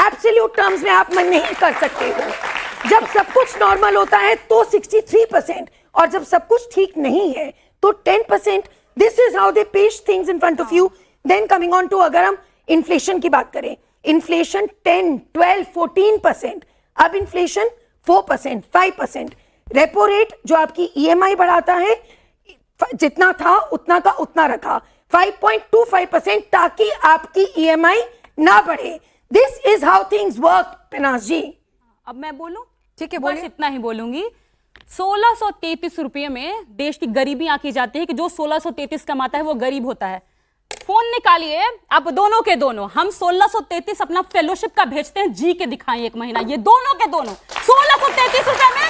Absolute terms में आप मन नहीं कर सकते हो। जब सब कुछ नॉर्मल होता है तो 63% और जब सब कुछ ठीक नहीं है तो 10%। दिस इज हाउ दे पेश things in front of you. Then coming on to, अगर हम इन्फ्लेशन की बात करें, इन्फ्लेशन 10, 12, 14%, अब इन्फ्लेशन 4%, 5%। रेपो रेट जो आपकी ईएमआई बढ़ाता है, जितना था उतना का उतना रखा, 5.25%, ताकि आपकी ईएमआई ना बढ़े। This is how things work. Pinaz ji, अब मैं बोलूं? ठीक है, बस बोलिए। इतना ही बोलूंगी। 1633 रुपये में देश की गरीबी आंकी जाती है कि जो 1633 कमाता है वो गरीब होता है। फोन निकालिए आप दोनों के दोनों, हम 1633 अपना फेलोशिप का भेजते हैं, जी के दिखाएं एक महीना। ये दोनों के दोनों 1633 रुपए में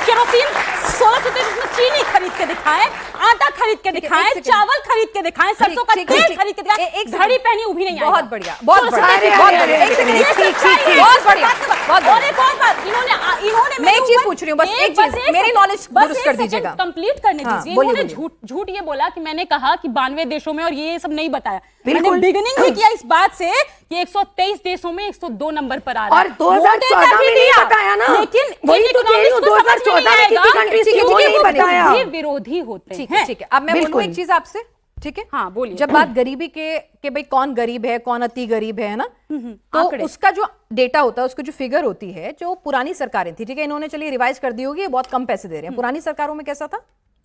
केरोसिन, 1633 में चीनी खरीद के दिखाएं, आटा खरीद के दिखाएं, एक सेकंड। चावल खरीद के दिखाएं, सरसों का ठीक, तेल ठीक, खरीद के दिखाएं। एक घड़ी पहनी उभी नहीं आएगा। बहुत बढ़िया, बहुत बढ़िया, अरे, बहुत अरे, बढ़िया। अरे, एक सेकंड, अरे, एक ठीक, सेकंड, ठीक, ठीक। बहुत बढ़िया, बहुत और बढ़िया। एक और बात, इन्होंने मैं एक चीज पूछ रही हूँ, बस एक चीज, मेरी knowledge दुरुस्त कर दीजिएगा। कंप्लीट करने हाँ, दीजिए। बोलिए, इन्होंने बोलिए। झूठ ये बोला कि मैंने कहा कि 92 देशों में, और ये सब नहीं बताया। बिल्कुल। मैंने बिगिनिंग भी किया इस बात से कि 123 देशों में 102 नंबर पर आ रहा है। और 2014 में नहीं बताया ना, लेकिन वही तो कह रही हूँ, 2014 में कितनी कंट्रीज थी वो नहीं बताया। विरोधी होते ठीक हैं। है, ठीक है। अब मैं बोलूँ बिल्कुल। एक चीज आपसे, ठीक है? हाँ, बोलिए। जब बात गरीबी के भाई कौन गरीब है, कौन अति गरीब है ना, तो आंकड़े। उसका जो डेटा होता है, उसकी जो फिगर होती है, जो पुरानी सरकारें थी, ठीक है, इन्होंने चलिए रिवाइज कर दी होगी, ये बहुत कम पैसे दे रहे हैं। पुरानी सरकारों में कैसा था?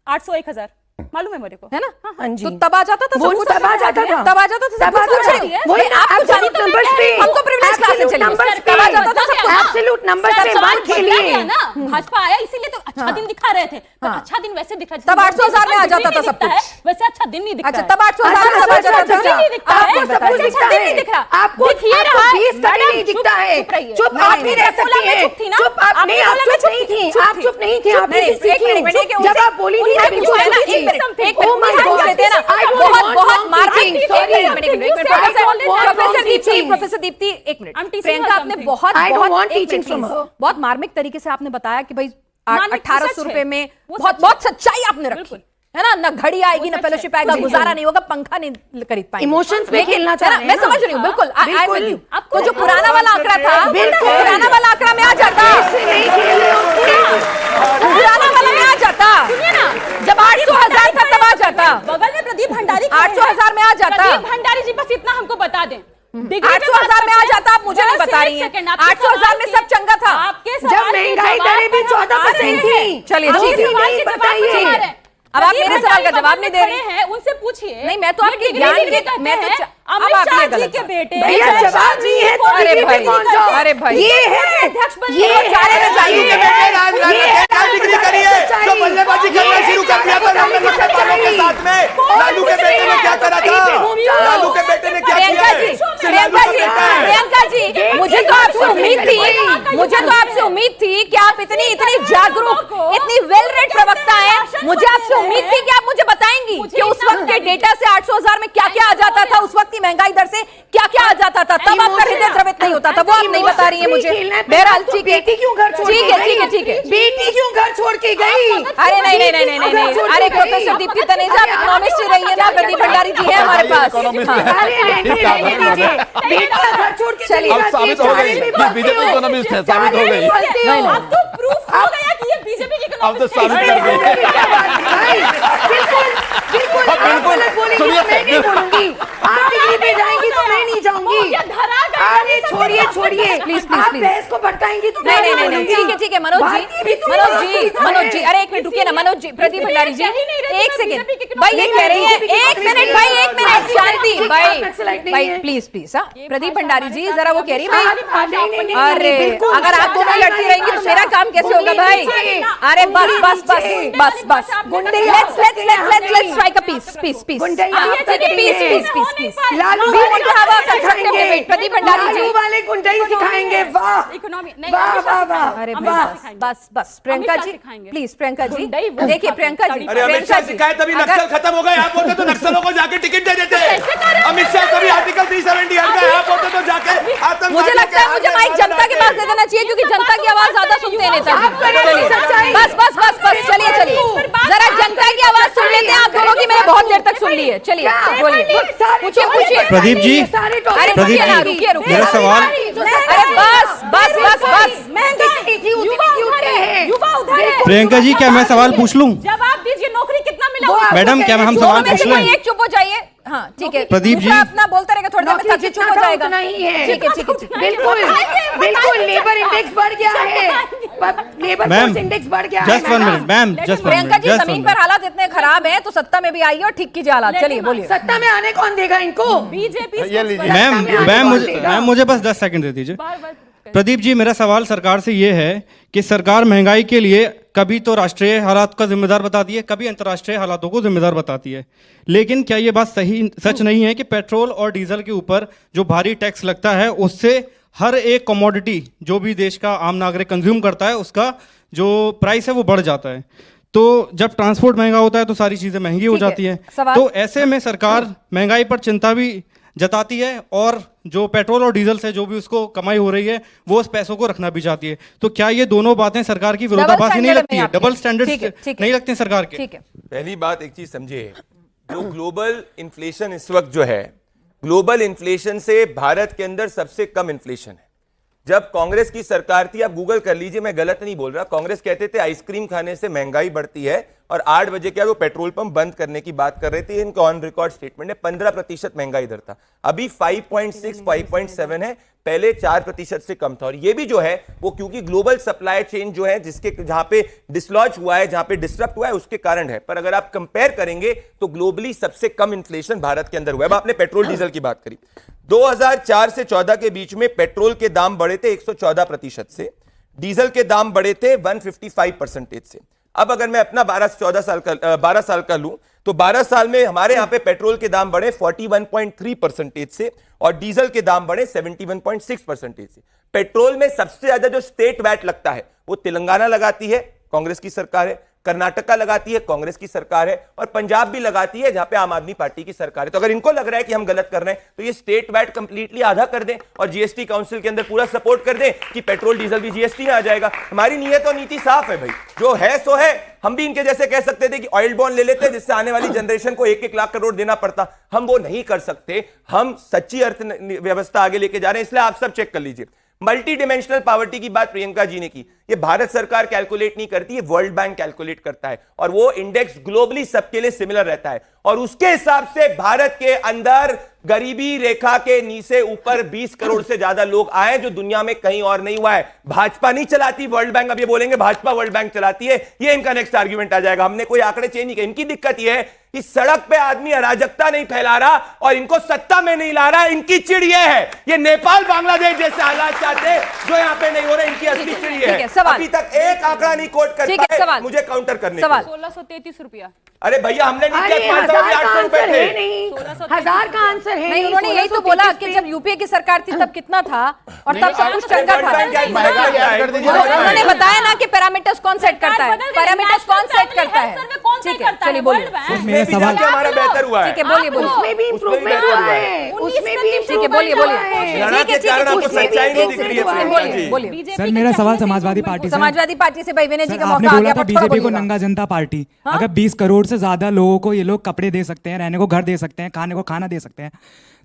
800 1000 मालूम है मेरे को, है ना? हाँ जी। तो तब आ जाता था वो सब कुछ, तब आ जाता था। तब आ जाता था सब तब आ कुछ। जाता था। वही absolute numbers पे, हम तो privilege class से absolute चलिए। numbers तब आ जाता पे, था सब कुछ। absolute numbers सब पे समाज बात बदला खेलिए। गया ना, भाजपा आया इसीलिए तो अच्छा दिन दिखा रहे थे, पर हाँ। अच्छा दिन वैसे दिखा तब 800,000 में आ जाता था सब कुछ। वैसे अच्छा दिन नहीं दिखता अच्छा है। तब 800,000 में सब आ जाता था। आपको सब कुछ दिखता है, आपको बीस कभी नहीं दिखता है। चुप आप नहीं रह सकती हैं, चुप आप नहीं, आप चुप नहीं थी, आप चुप नहीं थे, आप नहीं, इसी एक मिनट, सीखी एक जब आप बोली नहीं उनसे तभी पूछो है ना, चुप थी। एक minute, Oh my God, I don't बहुत want बहुत wrong मार्मिक, teaching, sorry. प्रोफेसर दीप्ति एक minute, I'm teaching Priyanka her आपने something. बहुत I don't बहुत want एक teaching minute, from please. her. बहुत मार्मिक तरीके से आपने बताया कि भाई मार्मिक तो 1800 सच है। रुपए में वो बहुत सच बहुत सच्चाई आपने रखी बिल्कुल। है ना, ना घड़ी आएगी ना सच है। फेलोशिप आएगा, बिल्कुल। गुजारा नहीं होगा, पंखा नहीं खरीद पाएंगे, Emotions पे लेकिन- खेलना चाह है ना, रहे हैं मैं ना? समझ रही हूँ, बिल्कुल I am with you। आपको तो जो पुराना वाला आंकड़ा था, बिल्कुल। पुराना वाला आंकड़ा में आ जाता, ऐसे नहीं खेले उससे। पुराना वाला में आ जाता, जब 800,000 था तब आ जाता, बगल में प्रदीप भंडारी खड़े हैं। 800,000 में आ जाता। प्रदीप भंडारी जी बस इतना हमको बता दें, 800,000 में आ जाता, आप मुझे नहीं बता रही हैं। 800,000 में सब चंगा था। जब महंगाई दरें भी 14% थी। चलिए, आप ठीक है। इसी नहीं बताइए। अब आप मेरे सवाल का जवाब नहीं दे रही हैं, उनसे पूछिए। नहीं, मैं तो आपके ज्ञान के- मैं तो अब अमित आप ये शाह जी गलत के बात- बेटे भैया जवाब नहीं है तो अरे डिग्री भाई, पे कौन जाओ? अरे भाई। ये है अध्यक्ष बनने ये को है, चारे में जाइए। ये है, क्या डिग्री करी है? जो बल्लेबाजी करना शुरू कर दिया था लालू के बालों के साथ में, लालू के बेटे ने क्या करा था? लालू के बेटे ने क्या किया प्रियंका है? जी, सिर्फ लालू प्रियंका का जी, बेटा है। प्रियंका जी, मुझे तो आपसे उम्मीद थी, मुझे तो आपसे उम्मीद थी कि आप इतनी जागरूक, इतनी वेल रेड प्रवक्ता हैं, मुझे आपसे उम्मीद थी कि आप मुझे बताएंगी कि उस वक्त के डेटा से 800,000 में क्या क्या आ जाता था, उस वक्त की महंगाई दर से क्या क्या आ जाता था, तब आपका हृदय द्रवित नहीं होता था, वो आप नहीं बता रही है मुझे। बहरहाल ठीक है, बेटी क्यों घर छोड़ ठीक के है, गई? ठीक है, ठीक है। बेटी क्यों घर छोड़ के गई? अरे नहीं नहीं नहीं नहीं नहीं नहीं, अरे प्रोफेसर दीप्ति तनेजा आप इकोनॉमिस्ट ही रही है ना, प्रदीप भंडारी जी है हमारे पास। इकोनॉमिस्ट हाँ। है। अरे रहने दीजिए, बेटा घर छोड़ के चलिए, चली अब जाती है, साबित हो चारे गई में कि बोलती बीजेपी हो, इकोनॉमिस्ट है, साबित हो चारे में गई। बोलती हो। अब तो प्रूफ हो गया कि ये बीजेपी की अब तो इकोनॉमिक साबित कर दिया। क्या बात है भाई? बिल्कुल बिल्कुल आप बिल्कुल। गलत बोलेंगी सुनिए, तो मैं नहीं बोलूंगी, आप दिल्ली पे जाएंगी तो मैं नहीं जाऊंगी। ये धरा गया। अरे छोड़िए छोड़िए, Please, please, आप please. बहस को भटकाएंगी तो नहीं मैं नहीं नहीं नहीं, बोलूंगी। ठीक है मनोज भारतीय भी जी, तो मनोज जी, भारतीय तो मनोज जी, है। अरे एक मिनट रुकिए ना मनोज जी, प्रदीप भंडारी जी, कह ही नहीं रहे एक कि सेकंड, बीजेपी की भाई ये कह रही है, बीजेपी की एक मिनट भाई, एक मिनट शांति आप भाई, नक्सलाइट नहीं भाई है। प्लीज प्लीज, हाँ प्रदीप भंडारी जी जरा वो कह रही है नहीं, नहीं, नहीं, भाई, अरे बिल्कुल, अगर आप दोनों लड़ती रहेंगी तो मेरा काम कैसे होगा भाई? अरे बस बस बस बस बस, let's strike a peace, peace, peace. गुंडे हाँ, आप ठीक है, तक peace, नहीं peace, है। peace, peace. लालू We वाले want to have a गुंडे constructive सिखाएंगे। debate. प्रदीप भंडारी जी, लालू वाले गुंडे ही सिखाएंगे, वाह इकोनॉमी नहीं, वाह अमित शाह वाह वाह अरे अमित शाह बस सिखाएंगे। बस बस प्रियंका अमित जी शाह सिखाएंगे। प्लीज, प्रियंका जी गुंडई वो देखिए, प्रियंका जी, अरे अमित शाह सिखाए तभी नक्सल खत्म हो गए, आप होते तो नक्सलों को जाके टिकट दे देते। अमित शाह तभी आर्टिकल 370 हट गए, आप होते तो जाके मुझे लगता है मुझे माइक जनता के पास दे देना चाहिए, क्योंकि जनता की आवाज ज्यादा सुनते हैं नेताजी। चलिए, बस बस बस बस, चलिए चलिए, जरा जनता की आवाज सुन लेते हैं, आप दोनों की मैंने बहुत देर तक सुन ली है। चलिए बोलिए, पूछिए पूछिए। प्रदीप जी, अरे प्रदीप रुकिए ना, जी, रुकिए रुकिए, मेरा सवाल- अरे बस बस बस बस, युवा उधर है। प्रियंका जी, क्या मैं सवाल पूछ लूं? जवाब दीजिए, नौकरी कितना मिला? वो आपको मैडम, क्या हम दोनों सवाल में पूछ से कोई लें? एक चुप हो जाइए। हाँ ठीक है, प्रदीप दूसरा जी। अपना बोलता रहेगा, थोड़ी देर में नौकरी थक के चुप जितना हो था जाएगा। उतना ही है। ठीक है ठीक है ठीक है। बिल्कुल बिल्कुल, लेबर इंडेक्स बढ़ गया है, लेबर मैम, फोर्स इंडेक्स बढ़ गया है। Just one minute ma'am, just one Priyanka minute, ji, just जमीन वन पर हालात इतने खराब हैं तो सत्ता में भी आइए और ठीक कीजिए हालात। चलिए बोलिए। सत्ता में आने कौन देगा इनको? बीजेपी ये लीजिए। मैम, सत्ता में आने मैम कौन मुझे देगा? मैम मुझे बस 10 सेकंड दे दीजिए। बार बार प्रदीप जी, मेरा सवाल सरकार से ये है कि सरकार महंगाई के लिए कभी तो राष्ट्रीय हालात का जिम्मेदार बताती है, कभी अंतर्राष्ट्रीय हालातों को जिम्मेदार बताती है, लेकिन क्या ये बात सच नहीं है कि पेट्रोल और डीजल के ऊपर जो भारी टैक्स लगता है उससे हर एक कमोडिटी जो भी देश का आम नागरिक कंज्यूम करता है उसका जो प्राइस है वो बढ़ जाता है? तो जब ट्रांसपोर्ट महंगा होता है तो सारी चीजें महंगी हो ठीक है, जाती हैं। सवाल- तो ऐसे में सरकार महंगाई पर चिंता भी जताती है और जो पेट्रोल और डीजल से जो भी उसको कमाई हो रही है वो उस पैसों को रखना भी चाहती है। तो क्या ये दोनों बातें सरकार की विरोधाभासी नहीं स्टैंडर्ड लगती में है? आपके। डबल स्टैंडर्ड ठीक है, ठीक है। नहीं लगते हैं सरकार के? ठीक है, पहली बात एक चीज समझिए, जो ग्लोबल इन्फ्लेशन इस वक्त जो है, ग्लोबल इन्फ्लेशन से भारत के अंदर सबसे कम इन्फ्लेशन है। जब कांग्रेस की सरकार थी, आप गूगल कर लीजिए, मैं गलत नहीं बोल रहा, कांग्रेस कहते थे आइसक्रीम खाने से महंगाई बढ़ती है और 8 बजे क्या वो पेट्रोल पंप बंद करने की बात कर रहे थे। इनका ऑन रिकॉर्ड स्टेटमेंट है 15% महंगा इधर था, अभी 5.6 5.7 है, पहले 4% से कम था। और ये भी जो है वो क्योंकि ग्लोबल सप्लाई चेन जो है जिसके जहां पे डिसलॉज हुआ है, जहां पे डिस्टर्ब हुआ है, उसके कारण है। पर अगर आप कंपेयर करेंगे तो ग्लोबली सबसे कम इन्फ्लेशन भारत के अंदर हुआ है। अब आपने पेट्रोल डीजल की बात करी, 2004 से 14 के बीच में पेट्रोल के दाम बढ़े थे 114% से, डीजल के दाम बढ़े थे 155% से। अब अगर मैं अपना 12 साल का लूं तो 12 साल में हमारे यहां पे पेट्रोल के दाम बढ़े 41.3% से और डीजल के दाम बढ़े 71.6% से। पेट्रोल में सबसे ज्यादा जो स्टेट वैट लगता है वो तेलंगाना लगाती है, कांग्रेस की सरकार है, कर्नाटका लगाती है, कांग्रेस की सरकार है, और पंजाब भी लगाती है जहां पे आम आदमी पार्टी की सरकार है। तो अगर इनको लग रहा है कि हम गलत कर रहे हैं तो ये स्टेट वैट कंप्लीटली आधा कर दें और जीएसटी काउंसिल के अंदर पूरा सपोर्ट कर दें कि पेट्रोल डीजल भी जीएसटी में आ जाएगा। हमारी नीयत और नीति साफ है भाई, जो है सो है। हम भी इनके जैसे कह सकते थे कि ऑयल बॉन्ड ले लेते जिससे आने वाली जनरेशन को 1-1 लाख करोड़ देना पड़ता, हम वो नहीं कर सकते। हम सच्ची अर्थव्यवस्था आगे लेके जा रहे हैं, इसलिए आप सब चेक कर लीजिए। मल्टी डिमेंशनल पॉवर्टी की बात प्रियंका जी ने की, ये भारत सरकार कैलकुलेट नहीं करती है, वर्ल्ड बैंक कैलकुलेट करता है और वो इंडेक्स ग्लोबली सबके लिए सिमिलर रहता है और उसके हिसाब से भारत के अंदर गरीबी रेखा के नीचे ऊपर 20 करोड़ से ज्यादा लोग आए, जो दुनिया में कहीं और नहीं हुआ है। भाजपा नहीं चलाती वर्ल्ड बैंक, अब ये बोलेंगे भाजपा वर्ल्ड बैंक चलाती है, ये इनका नेक्स्ट आर्ग्यूमेंट आ जाएगा। हमने कोई आंकड़े चेंज नहीं किए। इनकी दिक्कत ये है कि सड़क पे आदमी अराजकता नहीं फैला रहा और इनको सत्ता में नहीं ला रहा। इनकी चिड़ ये है, ये नेपाल बांग्लादेश जैसे हालात चाहते जो यहाँ पे नहीं हो रहे, इनकी असली चिड़ ये है। अभी तक एक आंकड़ा नहीं कोट कर पाए मुझे काउंटर करने के लिए। 1633 रुपया। अरे भैया हमने नहीं किया, 800 रुपए थे। 1000 का आंसर है नहीं, उन्होंने यही तो बोला कि जब यूपीए की सरकार थी तब कितना था और तब सब कुछ चंगा था। उन्होंने बताया ना कि पैरामीटर्स कौन सेट करता है, पैरामीटर्स कौन सेट करता है। ठीक है, चलिए बोलिए। मेरा सवाल हमारा बेहतर हुआ है। ठीक है, बोलिए बोलिए। उसमें भी इम्प्रूवमेंट हुआ है, उसमें भी ठीक है, बोलिए बोलिए। ठीक है, सच्चाई नहीं दिख रही है। बोलिए बोलिए। सर मेरा सवाल समाजवादी पार्टी से। समाजवादी पार्टी से भाई विनय जी का आपने मौका आ बोला गया, था बीजेपी को नंगा जनता पार्टी। अगर 20 करोड़ से ज्यादा लोगों को ये लोग कपड़े दे सकते हैं, रहने को घर दे सकते हैं, खाने को खाना दे सकते हैं,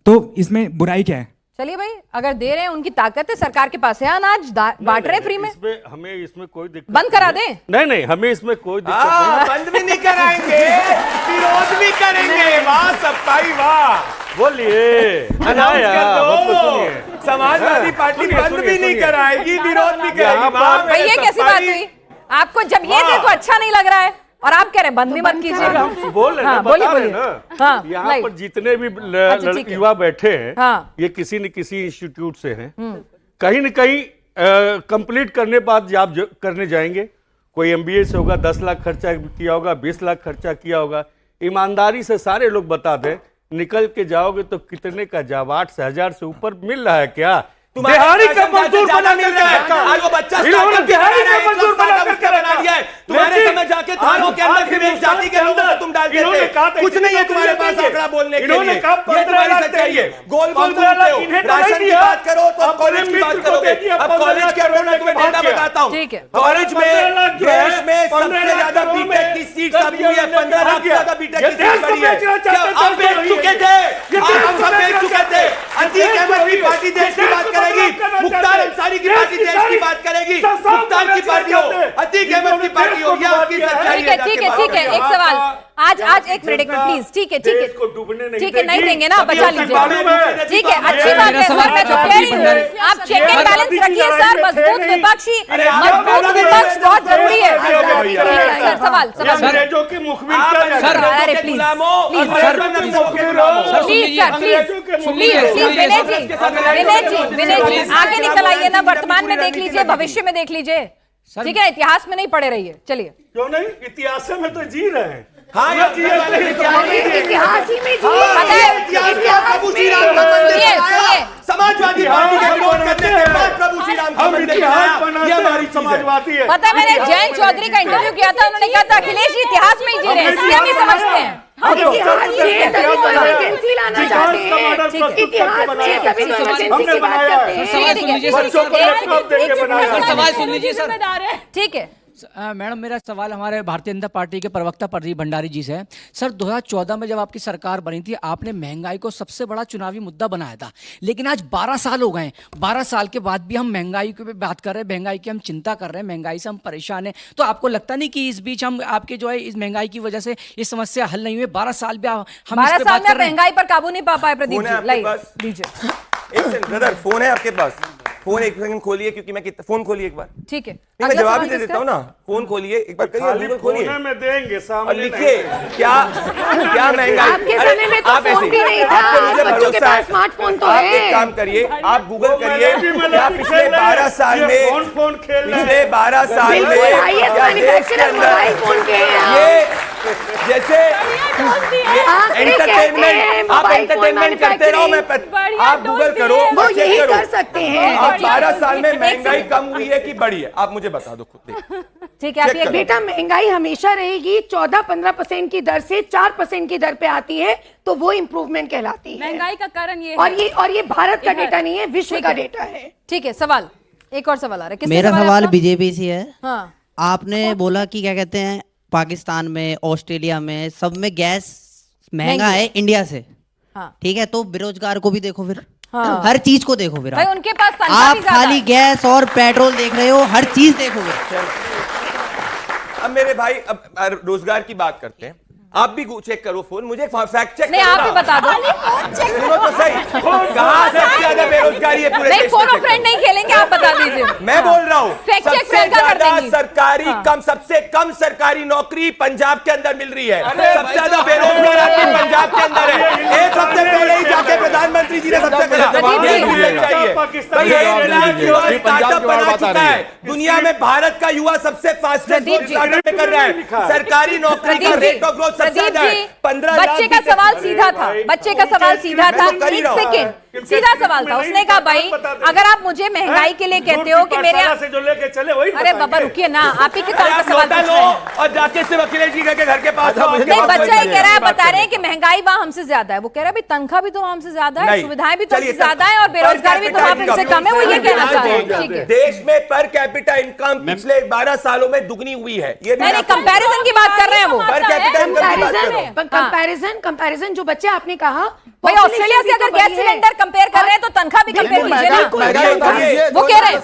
तो इसमें बुराई क्या है? चलिए भाई, अगर दे रहे हैं उनकी ताकत है, सरकार के पास है, अनाज बांट रहे फ्री में, हमें इसमें कोई दिक्कत बंद करा दें। नहीं, हमें इसमें कोई दिक्कत नहीं। बंद भी नहीं कराएंगे, विरोध भी करेंगे। वाह सप्ताही वाह, बोलिए अनाउंस कर दो। समाजवादी पार्टी बंद भी नहीं कराएगी, विरोध भी करेगी। भाई ये कैसी बात हुई? आपको जब ये दे तो अच्छा नहीं लग रहा है और आप कह रहे हैं बंद भी मत कीजिएगा। बोल रहे हैं, बोलिए बोलिए। हाँ, यहाँ पर जितने भी ठीक है। युवा बैठे हैं, हाँ। ये किसी न किसी इंस्टीट्यूट से हैं, कहीं न कहीं कंप्लीट करने बाद जॉब करने जाएंगे। कोई एमबीए से होगा, 10 लाख खर्चा किया होगा, 20 लाख खर्चा किया होगा। ईमानदारी से सारे लोग बता दें, निकल के जाओगे तो कितने का जॉब 8 से 1000 से ऊपर मिल रहा है क्या? दिहाड़ी का मजदूर बना मिल रहा है। आज वो बच्चा दिहाड़ी का मजदूर बना दिया है। तुम्हारे समय जाके थानों के अंदर फिर एक जाति के लोगों को तुम डालते थे, कुछ नहीं है तुम्हारे पास आंकड़ा बोलने के लिए। ये तुम्हारी सच्चाई है। गोल गोल घूमते हो। राशन की बात करो तो कॉलेज की बात करोगे। अब कॉलेज के अंदर मैं तुम्हें डेटा बताता हूँ। कॉलेज में देश में सबसे ज्यादा बीटेक की सीट सब हुई है, 15 लाख से ज्यादा बीटेक की सीट बड़ी है। आप बेच चुके थे, आप सब बेच चुके थे। अतीक अहमद की पार्टी देश की बात करेगी, मुख्तार अंसारी की पार्टी देश की बात करेगी, मुख्तार की पार्टी हो, अतीक अहमद की पार्टी हो, ये आपकी सच्चाई है। ठीक है, एक सवाल आज एक मिनट प्लीज। ठीक है नहीं देंगे ना, बचा लीजिए। ठीक है, अच्छी बात है सर, मैं तो कह रही हूँ आप चेक एंड बैलेंस रखिए सर। मजबूत विपक्ष बहुत जरूरी है। सर सवाल अंग्रेजों की मुखबिर विनय जी आगे निकल आइए ना, वर्तमान में देख लीजिए, भविष्य में देख लीजिए। ठीक है, इतिहास में नहीं पड़े रहिए। चलिए। क्यों नहीं, इतिहास में तो जी रहे हैं। हाँ, इतिहास ही में प्रभु श्री राम का मंदिर, समाजवादी पार्टी के विरोध करने के बाद प्रभु श्री राम का मंदिर बनाया, ये हमारी समाजवादी है। पता है, मैंने जयंत चौधरी का इंटरव्यू किया था, उन्होंने कहा था अखिलेश जी इतिहास में ही जी रहे हैं, इसलिए हम ही समझते हैं। इमरजेंसी लाना चाहते हैं, इतिहास में तभी तो इमरजेंसी की बात करते हैं। ठीक है, मैडम मेरा सवाल हमारे भारतीय जनता पार्टी के प्रवक्ता प्रदीप भंडारी जी से है। सर 2014 में जब आपकी सरकार बनी थी आपने महंगाई को सबसे बड़ा चुनावी मुद्दा बनाया था, लेकिन आज 12 साल हो गए, 12 साल के बाद भी हम महंगाई की बात कर रहे हैं, महंगाई की हम चिंता कर रहे हैं, महंगाई से हम परेशान हैं। तो आपको लगता नहीं कि इस बीच हम आपके जो है इस महंगाई की वजह से ये समस्या हल नहीं हुई? 12 साल भी हम इस 12 पे साल बात में कर रहे हैं। महंगाई पर काबू नहीं पा पाए प्रदीप फोन है जी, आपके लाइए पास? दीजिए। एक सेकंड ब्रदर, फोन है आपके पास? फोन एक सेकंड खोलिए, क्योंकि मैं फोन खोलिए एक बार। ठीक है, नहीं, मैं अगला जवाब सवाल ही दे किसका देता हूँ ना। फोन खोलिए एक बार, करिए खाली गूगल खोलिए फोन में देंगे और सामने लिखिए क्या क्या महंगाई। आपके अरे, समय में तो आप फोन ऐसे- भी नहीं था, आप पे मुझे बच्चों के भरोसा है। पास स्मार्टफोन तो आप है। एक काम करिए, आप गूगल करिए क्या पिछले खेल रहे 12 हैं। साल ये में, फोन खेल रहे हैं। पिछले 12 साल में बिल्कुल हाईएस्ट क्या देश के मैन्युफैक्चरर अंदर मोबाइल फोन के हैं आप। ये जैसे आंकड़े कहते हैं एंटरटेनमेंट, आप मोबाइल फोन एंटरटेनमेंट करते रहो। मैं बढ़िया आप गूगल दोस्त करो, है। वो और चेक यही करो। कर सकते हैं। आप 12 साल में महंगाई कम हुई है कि बढ़ी है? आप मुझे बता दो खुद देखिए। ठीक है, आप चेक ये करो। बेटा महंगाई हमेशा रहेगी, 14-15% की दर से 4% की दर पे आती है, तो वो इंप्रूवमेंट कहलाती है। महंगाई का कारण ये और ये भारत का इधर। डेटा नहीं है, विश्व का डेटा है। ठीक है, सवाल एक और सवाल आ रहा है। किससे मेरा है सवाल आपका? बीजेपी से है। हाँ, आपने बोला कि क्या कहते हैं पाकिस्तान में, ऑस्ट्रेलिया में, सब में गैस महंगा महंगी है इंडिया से। हाँ। ठीक है, तो बेरोजगार को भी देखो फिर। हाँ। हर चीज को देखो फिर भाई आप। उनके पास तनख्वाह आप भी ज्यादा खाली है। गैस और पेट्रोल देख रहे हो, हर चीज देखो फिर। अब मेरे भाई, अब रोजगार की बात करते हैं। आप भी चेक करो फोन, मुझे फैक्ट चेक नहीं, आप ही बता दो। सुनो तो सही, कहाँ सबसे ज्यादा बेरोजगारी है पूरे नहीं, देश फोन में? और फ्रेंड नहीं खेलेंगे, आप बता दीजिए। मैं बोल रहा हूँ Fact check सबसे प्रियंका कर ज्यादा देंगी। सरकारी हाँ। कम, सबसे कम सरकारी नौकरी पंजाब के अंदर मिल रही है। सबसे ज्यादा बेरोजगार आदमी पंजाब के अंदर है। एक हफ्ते पहले ही जाके प्रधानमंत्री जी ने सबसे कहा प्रदीप जी। ये चीज़ चाहिए। भाई, 1 लाख युवा स्टार्टअप बना चुका है दुनिया में। भारत का युवा सबसे फास्टेस्ट प्रदीप जी। स्टार्टअप में कर रहा है। सरकारी नौकरी का Pradeep ji, rate of growth सबसे प्रदीप ज्यादा है। जी, 15 लाख बच्चे का की सवाल सीधा था, बच्चे का सवाल सीधा था। मैं तो कर ही एक रहा हूं। सेकेंड, सीधा सवाल था। उसने कहा भाई अगर आप मुझे महंगाई के लिए कहते हो कि मेरे से जो लेके चले वही अरे बाबा रुकिए ना, आप ही के काम का आप सवाल लौटा पूछ लो रहे हैं। और जाके सिर्फ अखिलेश जी के घर के पास आओ। नहीं, बच्चा ये कह रहा है, बता रहे हैं कि महंगाई वहां हमसे ज्यादा है। वो कह रहा है भाई तनख्वाह भी तो हमसे ज्यादा है, नहीं। सुविधाएं भी तो चलिए, हमसे ज्यादा है और बेरोजगारी भी तो वहां हमसे कम है। वो ये कहना चाह रहे हैं। ठीक है, देश में पर कैपिटा इनकम पिछले 12 सालों में दुगनी हुई है। ये भी नहीं नहीं, आपको- कंपैरिजन की बात कर रहे हैं वो। पर कैपिटा इनकम की बात कर रहा हूं। कंपैरिजन जो बच्चे आपने कहा, भाई ऑस्ट्रेलिया से अगर गैस सिलेंडर कंपेयर कर रहे हैं तो तनख्वाह भी कंपेयर कीजिए ना। वो कह रहे हैं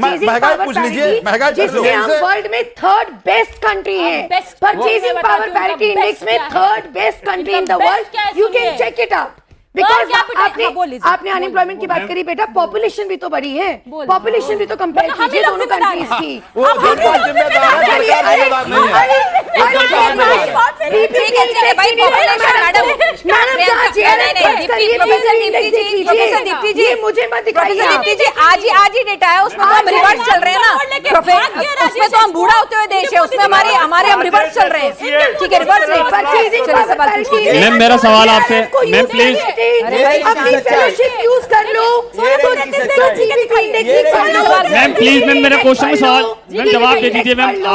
महंगाई पूछ लीजिए, महंगाई पूछ जिसमें हम लीजिए। वर्ल्ड में थर्ड बेस्ट कंट्री हैं, best परचेजिंग मैं पावर बताती हूँ पैरिटी उनका इंडेक्स best में क्या है। Third best country in the उनका best वर्ल्ड। क्या है यू कैन सुनिए। Check it up. Because capital- हाँ, बोल लीजिए। आपने अनएम्प्लॉयमेंट की बात करी बेटा, पॉपुलेशन भी तो बढ़ी है, बोल। पॉपुलेशन भी तो कंपेयर मतलब हम ही कीजिए लोग दोनों जिम्मेदार कंट्रीज हैं। की। वो सरकार जिम्मेदार है, सरकार जिम्मेदार नहीं है। ठीक है, ठीक है भाई, population, मैडम प्रोफेसर दीप्ति जी, मुझे मत प्रोफेसर दिखाइए। दीप्ति जी, आज ही डेटा है, उसमें तो हम रिवर्स चल रहे हैं ना। उसमें तो हम बूढ़ा होते हुए देश है, उसमें हमारे हम रिवर्स चल रहे हैं। ठीक है, रिवर्स नहीं। चलिए सवाल पूछिए। मैम, मेरा सवाल आपसे, मैम, प्लीज। अरे भाई, अपनी फेलोशिप यूज कर लो। मैम प्लीज, मैम मेरे क्वेश्चन का सवाल मैम जवाब दे दीजिए। मैम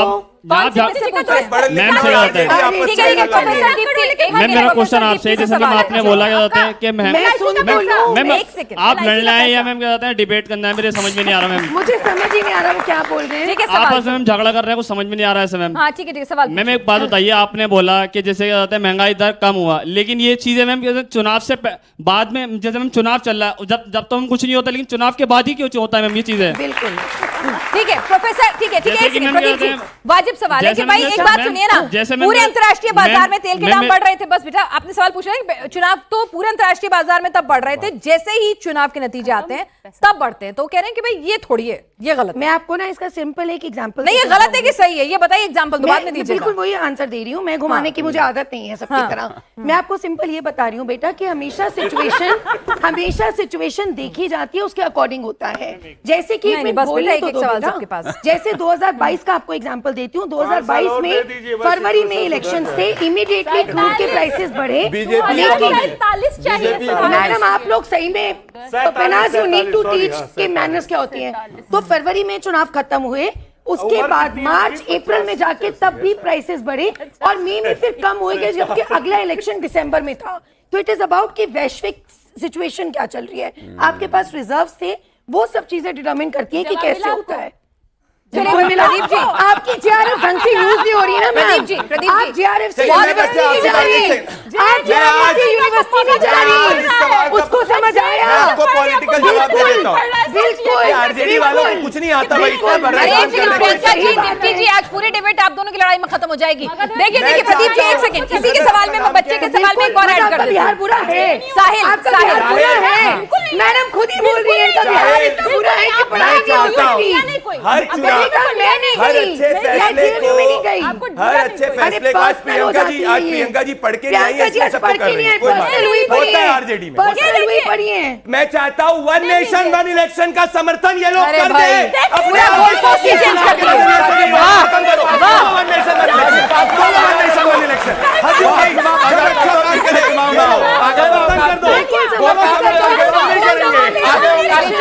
आप कौन से किससे पूछ रहे हैं? मैम से बात है। ठीक है, ठीक है, प्रोफेसर दीप्ति, मैम मेरा क्वेश्चन आपसे है, जैसे मैम आपने बोला क्या जाता है कि मैम एक सेकंड, आप लड़ना है या मैम क्या जाता है डिबेट करना है, मेरे समझ में नहीं आ रहा मैम। मुझे समझ ही नहीं आ रहा वो क्या बोल रहे हैं। ठीक है, आपस सवाल। में मैम झगड़ा कर रहे हैं, कुछ समझ में नहीं आ रहा है ऐसे मैम। हाँ ठीक है, सवाल। मैम एक बात बताइए, आपने बोला कि जैसे क्या जाता है महंगाई दर कम हुआ, लेकिन ये चीजें मैम जैसे चुनाव से बाद में, जैसे मैम चुनाव चल रहा है, जब तो हम कुछ नहीं होता, लेकिन चुनाव के बाद ही क्यों होता है मैम ये चीजें? बिल्कुल ठीक है प्रोफेसर, ठीक है, जैसे कि मैम प्रदीप जी, कहते हैं- वाजिब सवाल है कि जैसे भाई मैम- एक बात मैम- सुनिए ना, जैसे मैम- पूरे अंतर्राष्ट्रीय बाजार मैम- में तेल के मैम- दाम बढ़ रहे थे। बस बेटा आपने सवाल पूछा है कि चुनाव तो पूरे अंतर्राष्ट्रीय बाजार में तब बढ़ रहे थे, जैसे ही चुनाव के नतीजे आते हैं तब बढ़ते हैं। तो कह रहे हैं कि भाई ये थोड़ी है, ये गलत मैं आपको ना इसका सिंपल एक एग्जांपल नहीं, ये गलत है कि सही है, ये बताइए एग्जांपल तो बाद में दीजिए। बिल्कुल वही आंसर दे रही हूँ मैं, घुमाने की मुझे आदत नहीं है सबकी तरह। मैं आपको सिंपल ये बता रही हूँ बेटा कि हमेशा सिचुएशन देखी जाती है, उसके अकॉर्डिंग होता है। जैसे कि नहीं, बस बेटा, एक-एक सवाल सबके पास। जैसे 2022 का आपको एग्जांपल देती हूँ। 2022 में फरवरी में इलेक्शंस थे, इमीडिएटली क्रूड के प्राइसेस बढ़े, लेकिन 45 चाहिए सवाल। मैडम आप लोग सही में पेनाज यू नीड टू टीच के मैनर्स क्या होती हैं। तो फरवरी में चुनाव खत्म हुए, उसके बाद मार्च अप्रैल में जाके तब भी प्राइसेस बढ़े और मई में फिर कम हुए, जबकि अगला इलेक्शन दिसंबर में था। तो इट इज अबाउट कि वैश्विक सिचुएशन क्या चल रही है, आपके पास रिजर्व्स थे, वो सब चीजें डिटरमिन करती है कि कैसे होता है। चलिए कोई मिला प्रदीप जी, आपकी JRF ढंग से यूज नहीं हो रही है ना मैम। प्रदीप जी, आप JRF से चलिए, मैं यूनिवर्सिटी बच्चे नहीं जा आपसे रही, बात आप JRF से यूनिवर्सिटी नहीं जा रही, उसको समझ आया। मैं आपको पॉलिटिकल जवाब दे देता हूँ। बिल्कुल आरजेडी वालों को कुछ नहीं आता भाई, इतना बड़ा अरे काम एक सेकंड, करने प्रियंका जी, के दीप्ति जी, आज पूरी डिबेट आप दोनों की लड़ाई में खत्म हो जाएगी। देखिए मैं देखिए प्रदीप जी, चाहता एक हूं- सेकंड, किसी के सवाल में, मैं बच्चे के सवाल में एक और ऐड कर आपका देती बिहार हूँ। बुरा है, साहिल, आपका साहिल, बिहार बुरा साहिल, है, मैडम खुद ही बोल रही है इनका बिहार इतना बुरा है कि पढ़ाई नहीं हो चाहता हूं- सकती। हर चुनाव, मैं नहीं हर गई, अच्छे मैं फैसले जेल में नहीं गई। को, हर अच्छे फैसले को आज personal हो प्रियंका जी, जाती आज है ये। प्रियंका जी पढ़ के नहीं आई है, प्रियंका जी इसलिए आज सबको पढ़ कर के रही नहीं है, आई, कोई बात पर्सनल हुई नहीं, पढ़ी होता है है, आरजेडी में। पर्सनल हुई पढ़ी है। मैं चाहता हूँ वन नेशन वन इलेक्शन का समर्थन ये लोग अरे कर भाई, दे। पूरा गोल पोस्ट ही चेंज कर दिया। वन नेशन वन इलेक्शन, हद हो गई।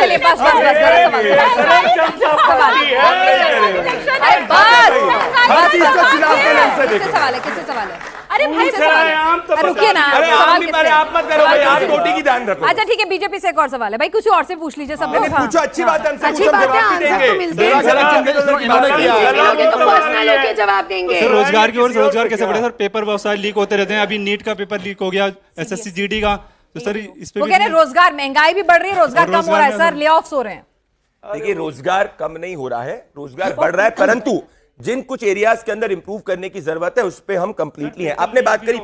चलिए बस बस बस, सवाल अरे बस किससे सवाल है, किससे सवाल है? अरे भाई किससे सवाल है? रुकिए ना, अरे सवाल आप भी किससे? आप मत करो भाई, आप रोटी की ध्यान रखो। अच्छा ठीक है, बीजेपी से एक और सवाल है भाई, कुछ और से पूछ लीजिए सब लोग। पूछो, अच्छी बात है, हमसे अच्छी पूछो, हम बात है, जवाब भी आंसर तो मिलते हैं। इन्होंने किया लोगे तो पर्सनल होके जवाब देंगे। सर रोजगार की ओर से रोजगार कैसे बढ़े सर? पेपर बहुत सारे लीक होते रहते हैं, अभी नीट का पेपर लीक हो गया, SSC GD का, तो सर इस पे वो भी कह रहे हैं रोजगार, महंगाई भी बढ़ रही है, रोजगार कम हो रहा है रोजगार सर, ले ऑफ्स हो रहे हैं। देखिए, रोजगार कम नहीं हो रहा है, रोजगार बढ़ रहा है, परंतु जिन कुछ एरियाज के अंदर इंप्रूव करने की जरूरत है उस पे हम कंप्लीटली हैं। आपने बात करी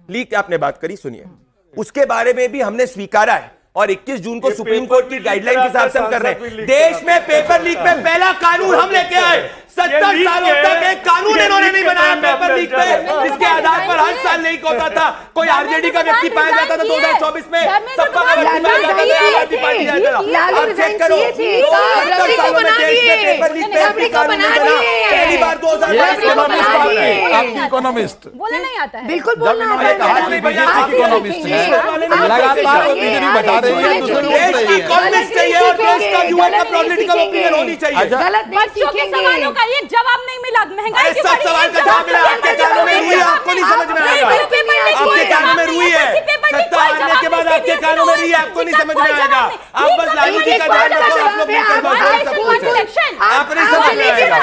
लीक, आपने बात करी, सुनिए, उसके बारे में भी हमने स्वीकारा है और 21 जून को सुप्रीम कोर्ट की गाइडलाइन के हिसाब से हम कर रहे हैं। देश में पेपर लीक पे पहला कानून हम लेके आए। 70 सालों तक एक कानून इन्होंने नहीं बनाया पेपर लीक पे, जिसके आधार पर हर साल लीक होता था। कोई आरजेडी का व्यक्ति पाया जाता था 2024 में, सपा का व्यक्ति पाया जाता था। आप चेक करो, 70 सालों में देश में पेपर लीक पे कानून नहीं बना। पहली बार 2022 में आपकी इकोनॉमिस्ट बोलना नहीं आता है। बिल्कुल बोलना उन्होंने कहा कि बीजेपी इकोनॉमिस्ट है, लगातार वो बीजेपी बता रही है, दूसरे लोग देश की इकोनॉमिस्ट चाहिए और देश का युवा का पॉलिटिकल ओपिनियन होनी चाहिए। गलत नहीं बच्चों के सीखेंगे। सवालों का ये जवाब नहीं मिला, महंगाई अरे क्यों सब बढ़ी सवाल है, का जवाब मिला, आपके कानों में रुई है, आपको नहीं समझ में आएगा। आपके कानों में रुई है, सत्ता आने के बाद आपके कानों में रुई है, आपको नहीं समझ में आएगा। आप बस लालू जी का ध्यान रखो, आप लोग नहीं कर पाओगे सब कुछ। आप नहीं समझ में आएगा।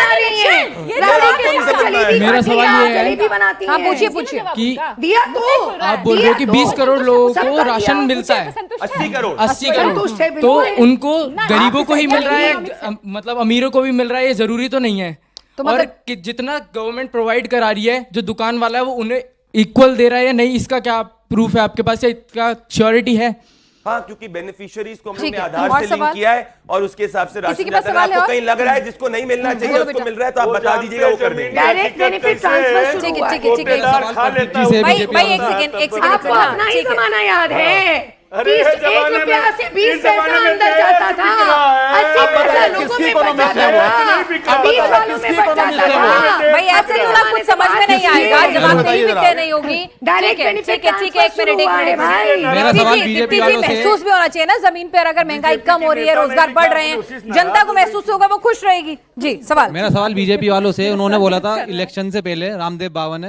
मेरा सवाल ये है जलेबी बनाती हाँ हैं। पूछिए पूछिए। कि दिया तो आप बोल रहे हो कि 20 करोड़ लोगों को राशन मिलता है, 80 करोड़ 80 संतुष्ट है, करोड़, तो बिल्कुल। उनको गरीबों को ही मिल रहा है, नहीं, मतलब अमीरों को भी मिल रहा है, ये जरूरी तो नहीं है। तो और मतलब- कि जितना गवर्नमेंट प्रोवाइड करा रही है, जो दुकान वाला है वो उन्हें इक्वल दे रहा है या नहीं, इसका क्या प्रूफ है आपके पास या इसका श्योरिटी है? हाँ, क्योंकि बेनिफिशियरीज को हमने ठीक है, आधार और से लिंक सवाल? किया है और उसके हिसाब से किसी राशन के पास जाता है। सवाल है आपको और? कहीं लग रहा है जिसको नहीं मिलना चाहिए बोलो उसको बेटा। मिल रहा है तो आप बता दीजिएगा, वो कर देंगे। डायरेक्ट बेनिफिट ट्रांसफर शुरू ठीक हुआ है ठीक है ठीक है। भाई भाई एक सेकंड एक सेकंड। आपको अपना ही जमाना याद है। अरे 30 जमाने एक में- रुपया से 20 इस जमाने पैसा में अंदर देश जाता बिक था, रहा है। 80 अब पैसा बताइए, लोगों किसकी में इकोनॉमी बचाता है वो? था, बिक रहा है। 20 सालों में किसकी बचाता इकोनॉमी था। है? भाई ऐसे नहीं होगा, कुछ समझ में नहीं आएगा जब आप नहीं भी तय नहीं होगी। डायरेक्ट बेनिफिट ठीक है, एक मिनट भाई। मेरा सवाल बीजेपी वालों से- महसूस भी होना चाहिए ना, जमीन पर अगर महंगाई कम हो रही है, रोजगार बढ़ रहे हैं, जनता को महसूस होगा, वो खुश रहेगी। जी सवाल। मेरा सवाल बीजेपी वालों से, उन्होंने बोला था इलेक्शन से पहले, रामदेव बाबा ने,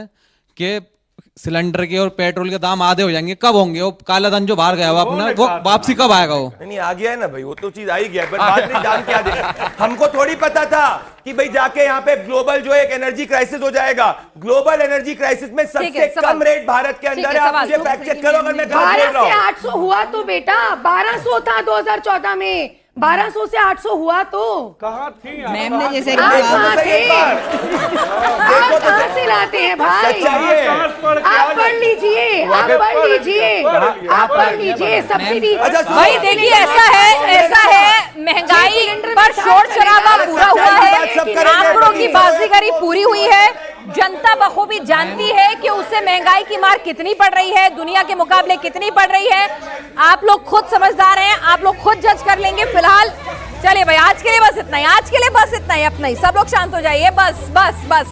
कि सिलेंडर के और पेट्रोल के दाम आधे हो जाएंगे। कब होंगे? वो काला धन जो बाहर गया हुआ अपना, वो वापसी कब आएगा? वो नहीं आ गया है ना भाई, वो तो चीज आ ही गया है, पर बाद में जान क्या दे। हमको थोड़ी पता था कि भाई जाके यहाँ पे ग्लोबल जो एक एनर्जी क्राइसिस हो जाएगा। ग्लोबल एनर्जी क्राइसिस में ठीक है, सबसे सवाल। कम रेट भारत के अंदर ठीक है। है, आप सवाल। मुझे फैक्ट चेक करो अगर मैं गलत 12 बोल रहा से हूँ। 800 हुआ तो बेटा, 1200 था 2014 में, 1200 से 800 हुआ तो मैम ने जैसे आप कहा, कहाँ थे? देखो आप तो कहाँ से लाते हैं भाई? सच्चाई है। आप पढ़ लीजिए, आप पढ़ लीजिए, आप पढ़ लीजिए सब्सिडी। अच्छा, भाई देखिए ऐसा है महंगाई पर शोर शराबा पूरा हुआ है, आंकड़ों की बाजीगरी पूरी हुई है, जनता बखूबी जानती है कि उससे महंगाई की मार कितनी पड़ रही है, दुनिया के मुकाबले कितनी पड़ रही है। आप लोग खुद समझदार हैं, आप लोग खुद जज कर लेंगे। फिलहाल चलिए भाई, आज के लिए बस इतना ही, आज के लिए बस इतना ही, अपना ही सब लोग शांत हो जाइए, बस बस बस।